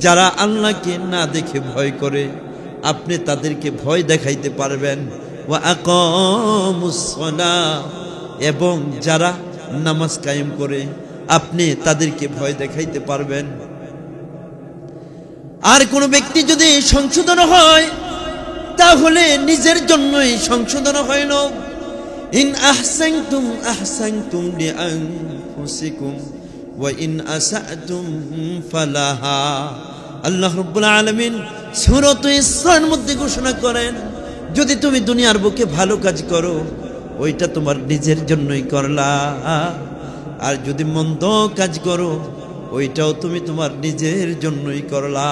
যারা আল্লাহকে না দেখে ভয় করে আপনি তাদেরকে ভয় দেখাইতে পারবেন। ওয়া আকামুস সালাহ, এবং যারা নামাজ কায়েম করে আপনি তাদেরকে ভয় দেখাইতে পারবেন। আর কোন ব্যক্তি যদি সংশোধন হয় তাহলে নিজের জন্যই সংশোধন হইল। ইন আহসানতুম আহসানতুম লিআনফুসিকুম ওয়া ইন আসাতুম ফালাহা। আল্লাহ রাব্বুল আলামিন সূরা ইসরার মধ্যে ঘোষণা করেন, যদি তুমি দুনিয়ার বুকে ভালো কাজ করো ওইটা তোমার নিজের জন্যই করলা, আর যদি মন্দ কাজ করো ওইটাও তুমি তোমার নিজের জন্যই করলা।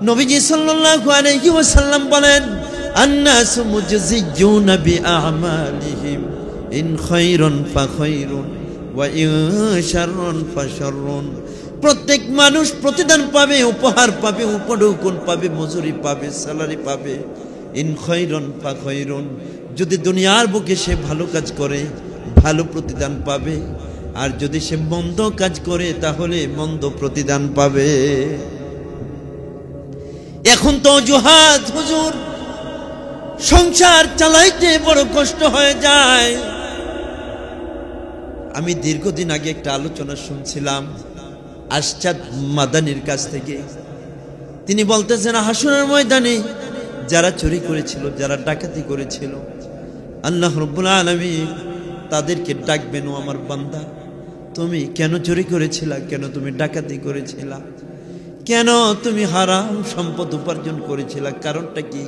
নবীজি সাল্লাল্লাহু আলাইহি ওয়াসাল্লাম বলেন, আন্নাসু মুজজিজুনা বিআমালিহিম, ইন খায়রুন ফাখায়রুন ওয়া ইন শাররুন ফাশাররুন। প্রত্যেক মানুষ প্রতিদান পাবে, উপহার পাবে, উপঢৌকন পাবে, মজুরি পাবে, স্যালারি পাবে। ইন খায়রুন ফাখায়রুন, যদি দুনিয়ার বুকে সে ভালো কাজ করে ভালো প্রতিদান পাবে, আর যদি সে মন্দ কাজ করে তাহলে মন্দ প্রতিদান পাবে। এখন তো অজুহাত, হুজুর সংসার চালাইতে বড় কষ্ট হয়ে যায়। আমি দীর্ঘদিন আগে একটা আলোচনা শুনছিলাম আশচাদ মাদানির কাছ থেকে। তিনি বলতেছেন, হাসরের ময়দানে যারা চুরি করেছিল, যারা ডাকাতি করেছিল, আল্লাহ রাব্বুল আলামিন তাদেরকে ডাকবেন, ও আমার বান্দা তুমি কেন চুরি করেছিলা, কেন তুমি ডাকাতি করেছিলা, কেন তুমি হারাম সম্পদ উপার্জন করেছিলা, কারণটা কি,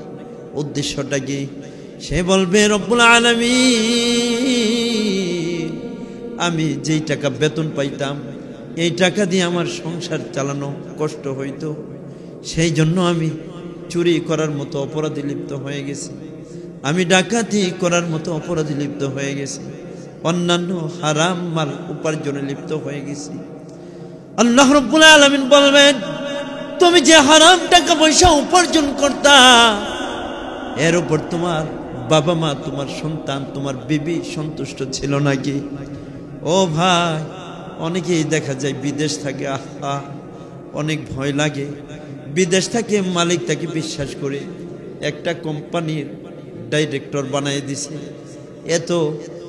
উদ্দেশ্যটা কি? সে বলবে, রব্বুল আলামিন আমি যেই টাকা বেতন পাইতাম এই টাকা দিয়ে আমার সংসার চালানো কষ্ট হইতো, সেই জন্য আমি চুরি করার মতো অপরাধে লিপ্ত হয়ে গেছি, আমি ডাকাতি করার মতো অপরাধে লিপ্ত হয়ে গেছি, অন্যান্য হারাম মাল উপার্জনে লিপ্ত হয়ে গেছি। আল্লাহ রাব্বুল আলামিন বলবেন, তুমি যে হারাম টাকা পয়সা উপার্জন করতা, এর উপর তোমার বাবা মা, তোমার সন্তান, তোমার বিবি সন্তুষ্ট ছিল নাকি? ও ভাই, অনেকেই দেখা যায় বিদেশ থাকে, আহা অনেক ভয় লাগে। বিদেশ থেকে মালিক তাকে বিশ্বাস করে একটা কোম্পানির ডাইরেক্টর বানিয়ে দিছে। এত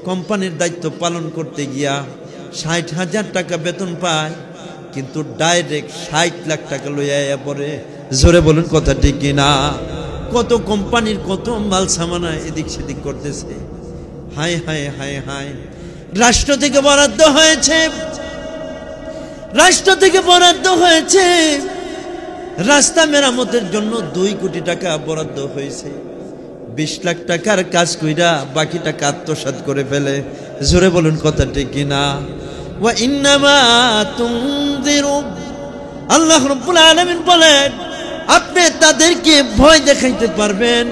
কোম্পানির দায়িত্ব পালন করতে গিয়া 60,000 টাকা বেতন পায়, কিন্তু ডাইরেক্ট 60 লাখ টাকা লইয়া পরে। জোরে বলুন কথা ঠিক কিনা? কত কোম্পানির কত মাল সামানা এদিক সেদিক করতেছে। হায় হায় হায় হায়, রাষ্ট্র থেকে বরাদ্দ হয়েছে, রাষ্ট্র থেকে বরাদ্দ হয়েছে, রাস্তা মেরামতের জন্য 2 কোটি টাকা বরাদ্দ হয়েছে। 20 লাখ টাকার কাজ কইরা বাকি টাকা আত্মসাৎ করে ফেলে। জোরে বলুন কথা ঠিক কিনা? ওয়া ইন্নামা তুনজিরু, আল্লাহ রাব্বুল আলামিন বলেন আপনি তাদেরকে ভয় দেখাইতে পারবেন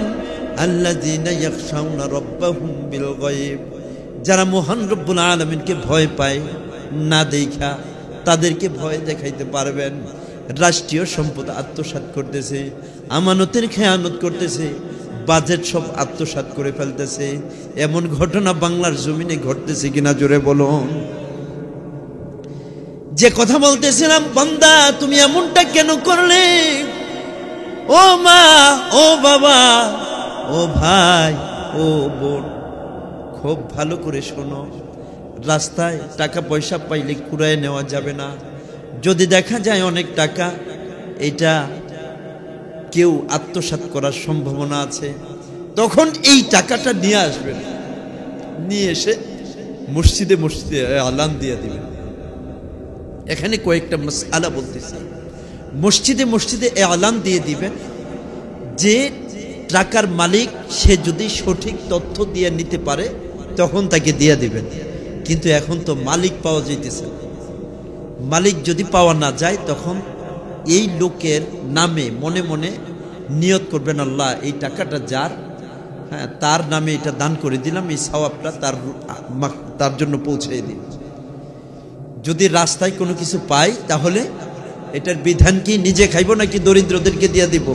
আল্লাযীনা ইয়াখশাউনা রাব্বাহুম বিল গায়ব, যারা মহান রব্বুল আলামিনকে ভয় পায় না দেখা তাদেরকে ভয় দেখাইতে পারবেন। রাষ্ট্রীয় সম্পদ আত্মসাৎ করতেছে, আমানতের খেয়ানত করতেছে, বাজেট সব আত্মসাৎ করে ফেলতেছে। এমন ঘটনা বাংলার জমিনে ঘটতেছে কিনা জোরে বলুন। যে কথা বলতেছিলাম, বান্দা তুমি এমনটা কেন করলে? ও মা, ও বাবা, ও ভাই, ও বোন, খুব ভালো করে শোনো। রাস্তায় টাকা পয়সা পাইলে কুড়ায় নেওয়া যাবে না। যদি দেখা যায় অনেক টাকা এটা কেউ আত্মসাৎ করার সম্ভাবনা আছে, তখন এই টাকাটা নিয়ে আসবেন, নিয়ে এসে মসজিদে মসজিদে আলান দিয়ে দিবেন। এখানে কয়েকটা মাসআলা বলতেছি। মসজিদে মসজিদে আলান দিয়ে দিবেন যে টাকার মালিক সে যদি সঠিক তথ্য দিয়ে নিতে পারে তখন তাকে দিয়ে দিবেন। কিন্তু এখন তো মালিক পাওয়া যাইতেছে, মালিক যদি পাওয়া না যায় তখন এই লোকের নামে মনে মনে নিয়ত করবেন, আল্লাহ এই টাকাটা যার, হ্যাঁ তার নামে এটা দান করে দিলাম, এই সওয়াবটা তার জন্য পৌঁছে দিন। যদি রাস্তায় কোনো কিছু পাই তাহলে এটার বিধান কি নিজে খাইব নাকি দরিদ্রদেরকে দিয়ে দিব?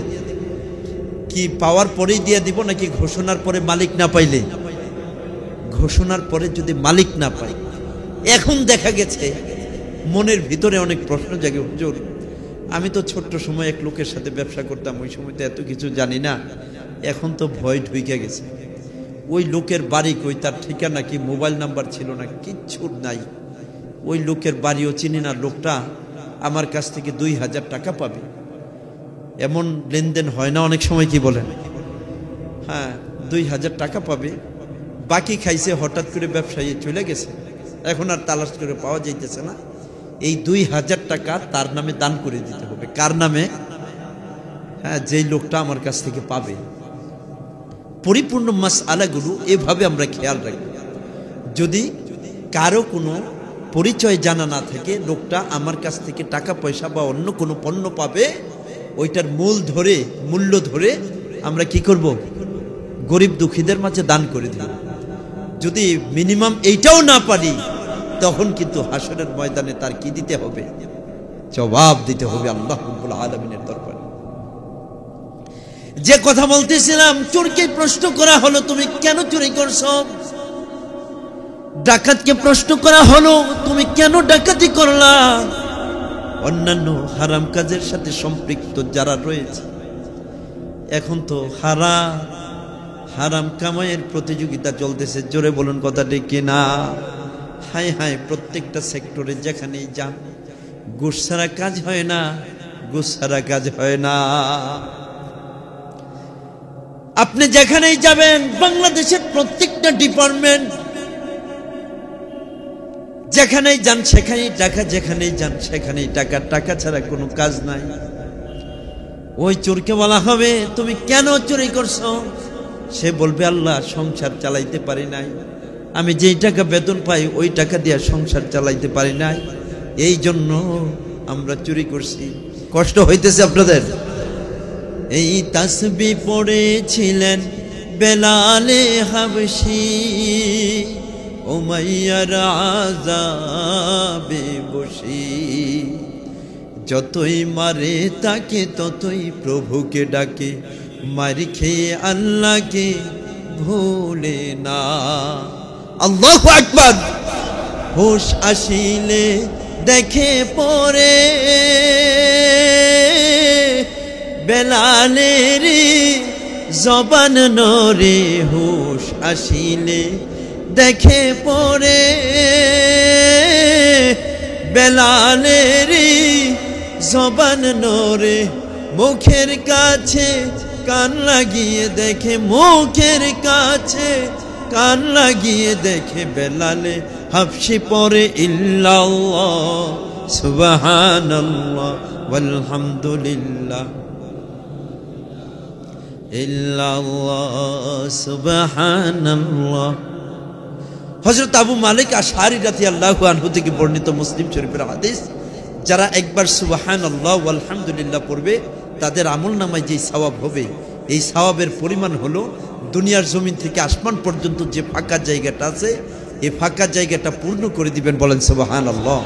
কি পাওয়ার পরেই দিয়ে দিব নাকি ঘোষণার পরে মালিক না পাইলে? ঘোষণার পরে যদি মালিক না পাই। এখন দেখা গেছে মনের ভিতরে অনেক প্রশ্ন জাগে, হুজুর আমি তো ছোট্ট সময় এক লোকের সাথে ব্যবসা করতাম, ওই সময় তো এত কিছু জানি না, এখন তো ভয় ঢুকে গেছে। ওই লোকের বাড়ি কই, তার ঠিকানা কি, মোবাইল নাম্বার ছিল না, কিচ্ছু নাই। ওই লোকের বাড়িও চিনি না, লোকটা আমার কাছ থেকে 2000 টাকা পাবে, এমন লেনদেন হয় না অনেক সময়, কি বলেন? হ্যাঁ 2000 টাকা পাবে, বাকি খাইছে, হঠাৎ করে ব্যবসায়ী চলে গেছে, এখন আর তালাশ করে পাওয়া যাইতেছে না। এই 2000 টাকা তার নামে দান করে দিতে হবে। কার নামে? হ্যাঁ যেই লোকটা আমার কাছ থেকে পাবে। পরিপূর্ণ মাসআলাগুলো এভাবে আমরা খেয়াল রাখব। যদি কারো কোনো পরিচয় জানা না থাকে, লোকটা আমার কাছ থেকে টাকা পয়সা বা অন্য কোনো পণ্য পাবে, ওইটার মূল্য ধরে আমরা কি করব? গরিব দুঃখীদের মাঝে দান করে দিব। যদি মিনিমাম এইটাও না পারি তখন কিন্তু হাসরের ময়দানে তার কি দিতে হবে? জবাব দিতে হবে আল্লাহ রাব্বুল আলামিনের দরবারে। যে কথা বলতেছিলাম, চোরকে প্রশ্ন করা হলো তুমি কেন চুরি করছো? ডাকাতকে প্রশ্ন করা হলো তুমি কেন ডাকাতি করলা? অন্যান্য হারাম কাজের সাথে সম্পৃক্ত যারা রয়েছে, এখন তো হারাম কামাইয়ের প্রতিযোগিতা চলতেছে। জোরে বলুন কথা ঠিক কিনা? হায় হায়, প্রত্যেকটা সেক্টরে যেখানেই যান ঘুষ ছাড়া কাজ হয় না, ঘুষ ছাড়া কাজ হয় না। আপনি যেখানেই যাবেন, বাংলাদেশের প্রত্যেকটা ডিপার্টমেন্ট যেখানেই যান সেখানেই টাকা, যেখানেই যান সেখানেই টাকা, টাকা ছাড়া কোনো কাজ নাই। ওই চোরকে বলা হবে তুমি কেন চুরি করছো? সে বলবে আল্লাহ সংসার চালাইতে পারি নাই, আমি যেই টাকা বেতন পাই ওই টাকা দিয়ে সংসার চালাইতে পারি নাই, এই জন্য আমরা চুরি করছি। কষ্ট হইতেছে আপনাদের? এই তাসবিহ পড়েছিলেন বেলালে হাবশী, উমাইয়ার আযাবে বসি, যতই মারে তাকে ততই প্রভুকে ডাকে, মার খেয়ে আল্লাহকে ভুলে না। আল্লাহু আকবার। হুশ আসিলে দেখে পরে বেলালের জবান নরে হুশ আসিলে দেখে পড়ে বেলালের জবান নরে মুখের কাছে কান লাগিয়ে দেখে মুখের কাছে কান লাগিয়ে দেখে বেলালে হাফসি পড়ে ইল্লাল্লাহ সুবহানাল্লাহ ওয়ালহামদুলিল্লাহ ইল্লাল্লাহ সুবহানাল্লাহ। হযরত আবু মালিক আশআরী রাদিয়াল্লাহু আনহু থেকে বর্ণিত মুসলিম শরীফের হাদিস, যারা একবার সুবহানাল্লাহ ওয়ালহামদুলিল্লাহ পড়বে তাদের আমলনামায় যে সওয়াব হবে এই সওয়াবের পরিমাণ হলো দুনিয়ার জমিন থেকে আসমান পর্যন্ত যে ফাঁকা জায়গাটা আছে এই ফাঁকা জায়গাটা পূর্ণ করে দিবেন। বলেন সুবহানাল্লাহ।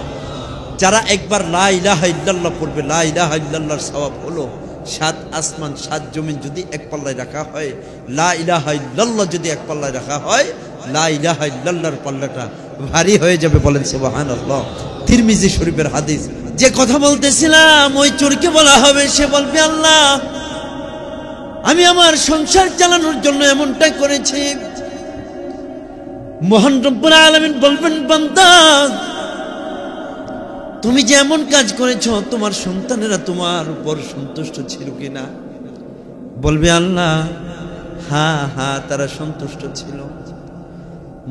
যারা একবার লা ইলাহা ইল্লাল্লাহ পড়বে, লা ইলাহা ইল্লাল্লাহর সওয়াব হলো 7 আসমান 7 জমিন যদি এক পাল্লায় রাখা হয়, লা ইলাহা ইল্লাল্লাহ যদি এক পাল্লায় রাখা হয়, লা ইলাহা ইল্লাল্লাহর পাল্লাটা ভারী হয়ে যাবে। বলেন সুবহানাল্লাহ। তিরমিজি শরীফের হাদিস। যে কথা বলতেছিলাম ওই চোরকে বলা হবে, সে বলবে আল্লাহ আমি আমার সংসার চালানোর জন্য এমনটা করেছি। মহান রব্বুল আলামিন বলবেন বান্দা তুমি যে এমন কাজ করেছো তোমার সন্তানেরা তোমার উপর সন্তুষ্ট ছিল কিনা? বলবে আল্লাহ হ্যাঁ হ্যাঁ তারা সন্তুষ্ট ছিল।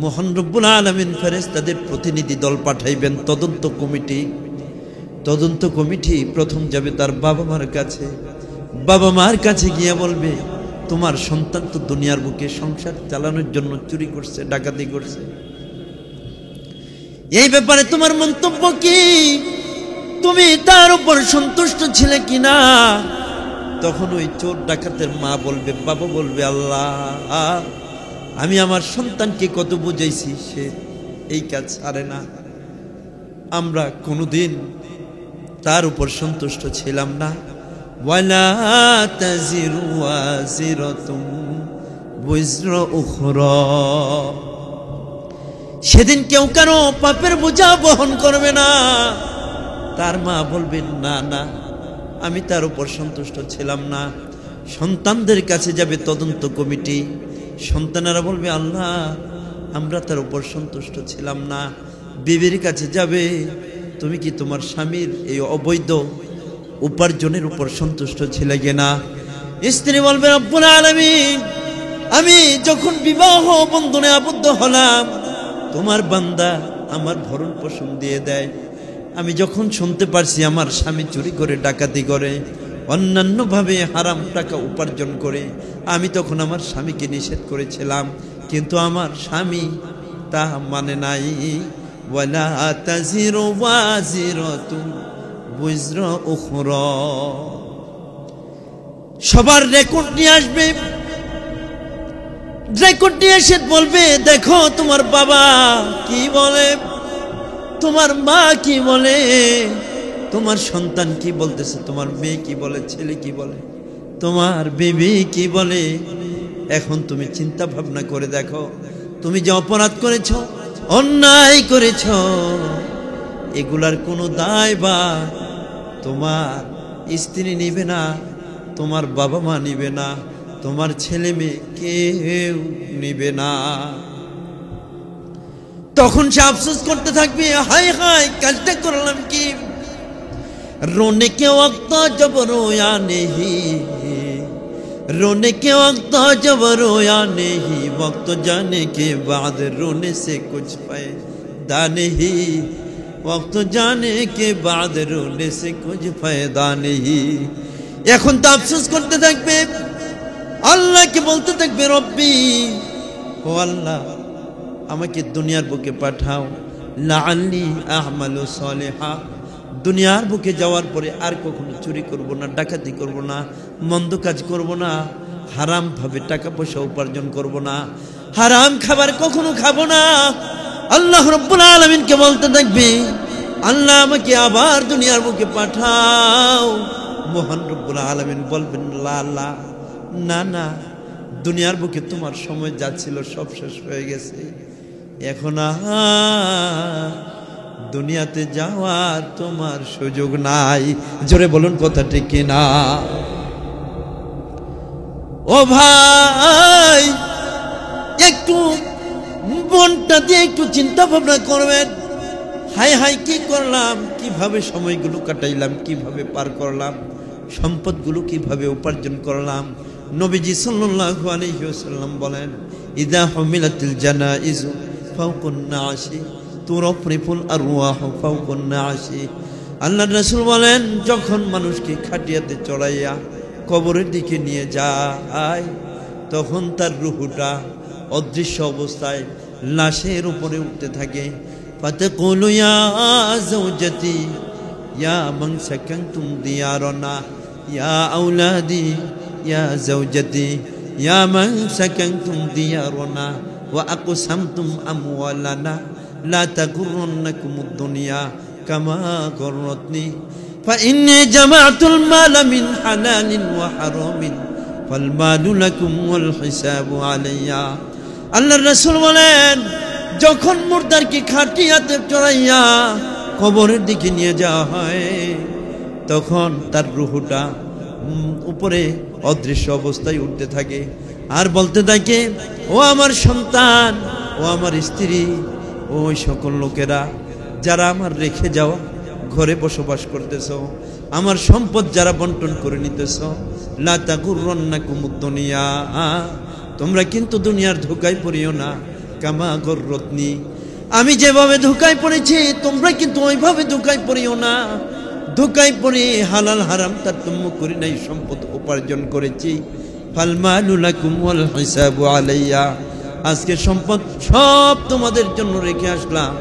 মহান রব্বুল আলামিন ফেরেশতাদের প্রতিনিধি দল পাঠাইবেন, তদন্ত কমিটি প্রথম যাবে তার বাবা মার কাছে। বাবা মার কাছে গিয়ে বলবে তোমার সন্তান তো দুনিয়ার বুকে সংসার চালানোর জন্য চুরি করছে, ডাকাতি করছে, এই ব্যাপারে তোমার মন্তব্য কি? তুমি তার উপর সন্তুষ্ট ছিলে কিনা? তখন ওই চোর ডাকাতের মা বলবে, বাবা বলবে আল্লাহ আমি আমার সন্তানকে কত বুঝাইছি, সে এই কাজ ছাড়ে না, আমরা কোনোদিন তার উপর সন্তুষ্ট ছিলাম না। ওয়ালা তাজিরু ওয়াজিরাতুম ওয়িজরা উখরা, সেদিন কেউ কারো পাপের বোঝা বহন করবে না। তার মা বলবেন না না আমি তার উপর সন্তুষ্ট ছিলাম না। সন্তানদের কাছে যাবে তদন্ত কমিটি, সন্তানেরা বলবে আল্লাহ আমরা তার উপর সন্তুষ্ট ছিলাম না। বিবির কাছে যাবে, তুমি কি তোমার স্বামীর এই অবৈধ উপার্জনের উপর সন্তুষ্ট ছিলে কিনা? স্ত্রী বলবে রব্বুল আলামিন আমি যখন বিবাহ বন্ধনে আবদ্ধ হলাম তোমার বান্দা আমার ভরণ পোষণ দিয়ে দেয়, আমি যখন শুনতে পারছি আমার স্বামী চুরি করে, ডাকাতি করে, অন্যান্য ভাবে হারাম টাকা উপার্জন করে, আমি তখন আমার স্বামীকে নিষেধ করেছিলাম, কিন্তু আমার স্বামী তা মানে নাই। ওয়ালা তাজিরু ওয়াজিরাতুন ওয়িজরা উখরা, সবার রেকর্ড নিয়ে আসবে, রেকর্ড নিয়ে এসে বলবে দেখো তোমার বাবা কি বলে, তোমার মা কি বলে, তোমার সন্তান কি বলতেছে, তোমার মেয়ে কি বলে, ছেলে কি বলে, তোমার বিবি কি বলে। এখন তুমি চিন্তা ভাবনা করে দেখো তুমি যে অপরাধ করেছো, অন্যায় করেছো, এগুলার কোনো দায় বা তোমার স্ত্রী নিবে না, তোমার বাবা মা নিবে না, তোমার ছেলে মেয়ে কেউ নিবে না। তখন সে আফসোস করতে থাকবে হায় হায় কাজটা করলাম কি। रोने के वक्त जब रोया नहीं, रोने के वक्त जब रोया नहीं, वक्त जाने के बाद रोने से कुछ फायदा नहीं, वक्त जाने के बाद रोने से कुछ फायदा नहीं। এখন তো আফসোস করতে থাকবে, আল্লাহকে বলতে থাকবে রব্বি ও আল্লাহ আমাকে দুনিয়ার বুকে পাঠাও, লাআল্লি আ'মালু সালিহা, দুনিয়ার বুকে যাওয়ার পরে আর কখনো চুরি করব না, ডাকাতি করব না, মন্দ কাজ করব না, হারাম ভাবে টাকা পয়সা উপার্জন করব না, হারাম খাবার কখনো খাবো না। আল্লাহ রাব্বুল আলামিনকে বলতে থাকবে আল্লাহ আমাকে আবার দুনিয়ার বুকে পাঠাও। মহান রব্বুল আলামিন বলবেন লা লা, না না, দুনিয়ার বুকে তোমার সময় যা ছিল সব শেষ হয়ে গেছে, এখন দুনিয়াতে যাওয়ার তোমার সুযোগ নাই। জোরে বলুন কথা ঠিক কিনা? ও ভাই, একটু মনটা দিয়ে একটু চিন্তা ভাবনা করবেন। হাই হাই কি করলাম, কিভাবে সময়গুলো কাটাইলাম, কিভাবে পার করলাম, সম্পদগুলো কিভাবে উপার্জন করলাম। নবীজি সাল্লাল্লাহু আলাইহি ওয়াসাল্লাম বলেন, ইযা হুমিলাতিল জানাইজু ফাওকুন নাশি তুরাফরিফুল আরওয়াহু ফাওকুন নাশি। আল্লাহর রাসূল বলেন, যখন মানুষকে খাটিয়াতে চড়াইয়া কবরের দিকে নিয়ে যায়, তখন তার রূহটা অদৃশ্য অবস্থায় লাশের উপরে উঠতে থাকে। ফাতাকুলু ইয়া যাওজাতি ইয়া মান সাকানতুম দিয়ারানা ইয়া আওলাদি ইয়া যাওজাতি ইয়া মান সাকানতুম দিয়ারানা ওয়া আকসামতুম আমওয়ালানা লা তাগুররন্নাকুমুদ দুনিয়া কামা গররতনি ফাইন্নী জামাতুল মালা মিন হালালিন ওয়া হারামিন ফাল মালু লাকুম ওয়াল হিসাবু আলাইয়া। আল্লাহর রাসূল বলেন, যখন মুর্দারকে খাটিয়াতে চড়াইয়া কবরের দিকে নিয়ে যাওয়া হয়, তখন তার রূহটা উপরে অদৃশ্য অবস্থায় উঠতে থাকে আর বলতে থাকে, ও আমার সন্তান, ও আমার স্ত্রী, ওই সকল লোকেরা যারা আমার রেখে যাওয়া ঘরে বসবাস করতেছ, আমার সম্পদ যারা বন্টন করে নিতেছ, লা তাগুররন্নাকুমুদ দুনিয়া, তোমরা কিন্তু দুনিয়ার ধোঁকায় পড়িও না। কামা গররতনি, আমি যেভাবে ধোঁকায় পড়েছি তোমরা কিন্তু ওইভাবে ধোঁকায় পড়িও না। ধোঁকায় পড়ে হালাল হারাম তারতম্য করি নাই, সম্পদ উপার্জন করেছি। ফাল মালু লাকুম ওয়াল হিসাবু আলাইয়া, আজকে সম্পদ সব তোমাদের জন্য রেখে আসলাম,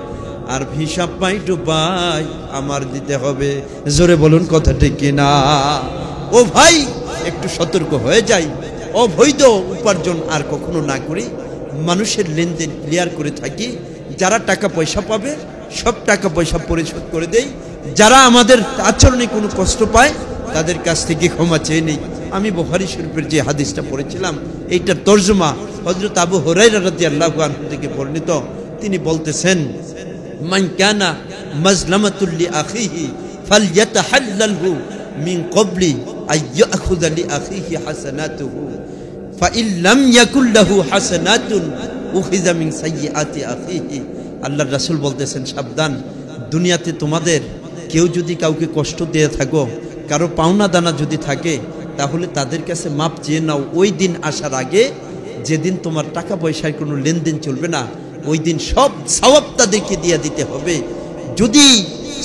আর হিসাব পাই টু পাই আমার দিতে হবে। জোরে বলুন কথা ঠিক কিনা? ও ভাই, একটু সতর্ক হয়ে যাই, অবৈধ উপার্জন আর কখনো না করি, মানুষের লেনদেন ক্লিয়ার করে থাকি। যারা টাকা পয়সা পাবে সব টাকা পয়সা পরিশোধ করে দেই, যারা আমাদের আচরণে কোনো কষ্ট পায় তাদের কাছ থেকে ক্ষমা চেয়ে নেই। আমি বুখারী শরীফের যে হাদিসটা পড়েছিলাম, এইটার তর্জমা হযরত আবু হুরায়রা রাদিয়াল্লাহু আনহু থেকে বর্ণিত। তিনি বলতেছেন, মান কানা মাজলামাতুল লি আখিহি ফালইয়াতাহাল্লালহু মিন ক্বাবলি আইয়াখুযা লি আখিহি হাসানাতুহু ফাইন লাম ইয়াকুল লাহু হাসানাতুন উখিযা মিন সাইয়্যাতি আখিহি। আল্লাহর রাসূল বলতেছেন, সাবধান, দুনিয়াতে তোমাদের কেউ যদি কাউকে কষ্ট দিয়ে থাকো, কারো পাওনা দানা যদি থাকে, তাহলে তাদের কাছে মাপ চেয়ে নাও। ওই দিন আসার আগে, যেদিন তোমার টাকা পয়সার কোনো লেনদেন চলবে না, ওই দিন সব সওয়াব তাদেরকে দিয়ে দিতে হবে। যদি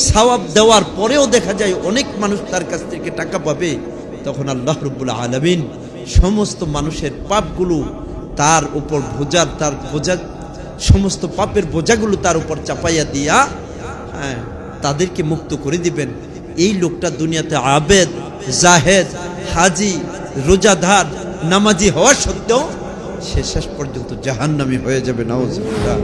সওয়াব দেওয়ার পরেও দেখা যায় অনেক মানুষ তার কাছ থেকে টাকা পাবে, তখন আল্লাহ রাব্বুল আলামিন সমস্ত মানুষের পাপগুলো তার উপর তার বোঝা, সমস্ত পাপের বোঝাগুলো তার উপর চাপাইয়া দিয়া তাদেরকে মুক্ত করে দিবেন। এই লোকটা দুনিয়াতে আবেদ, জাহেদ, হাজি, রোজাদার, নামাজি হওয়া সত্ত্বেও সে শেষ পর্যন্ত জাহান্নামী হয়ে যাবে। নাউজুবিল্লাহ।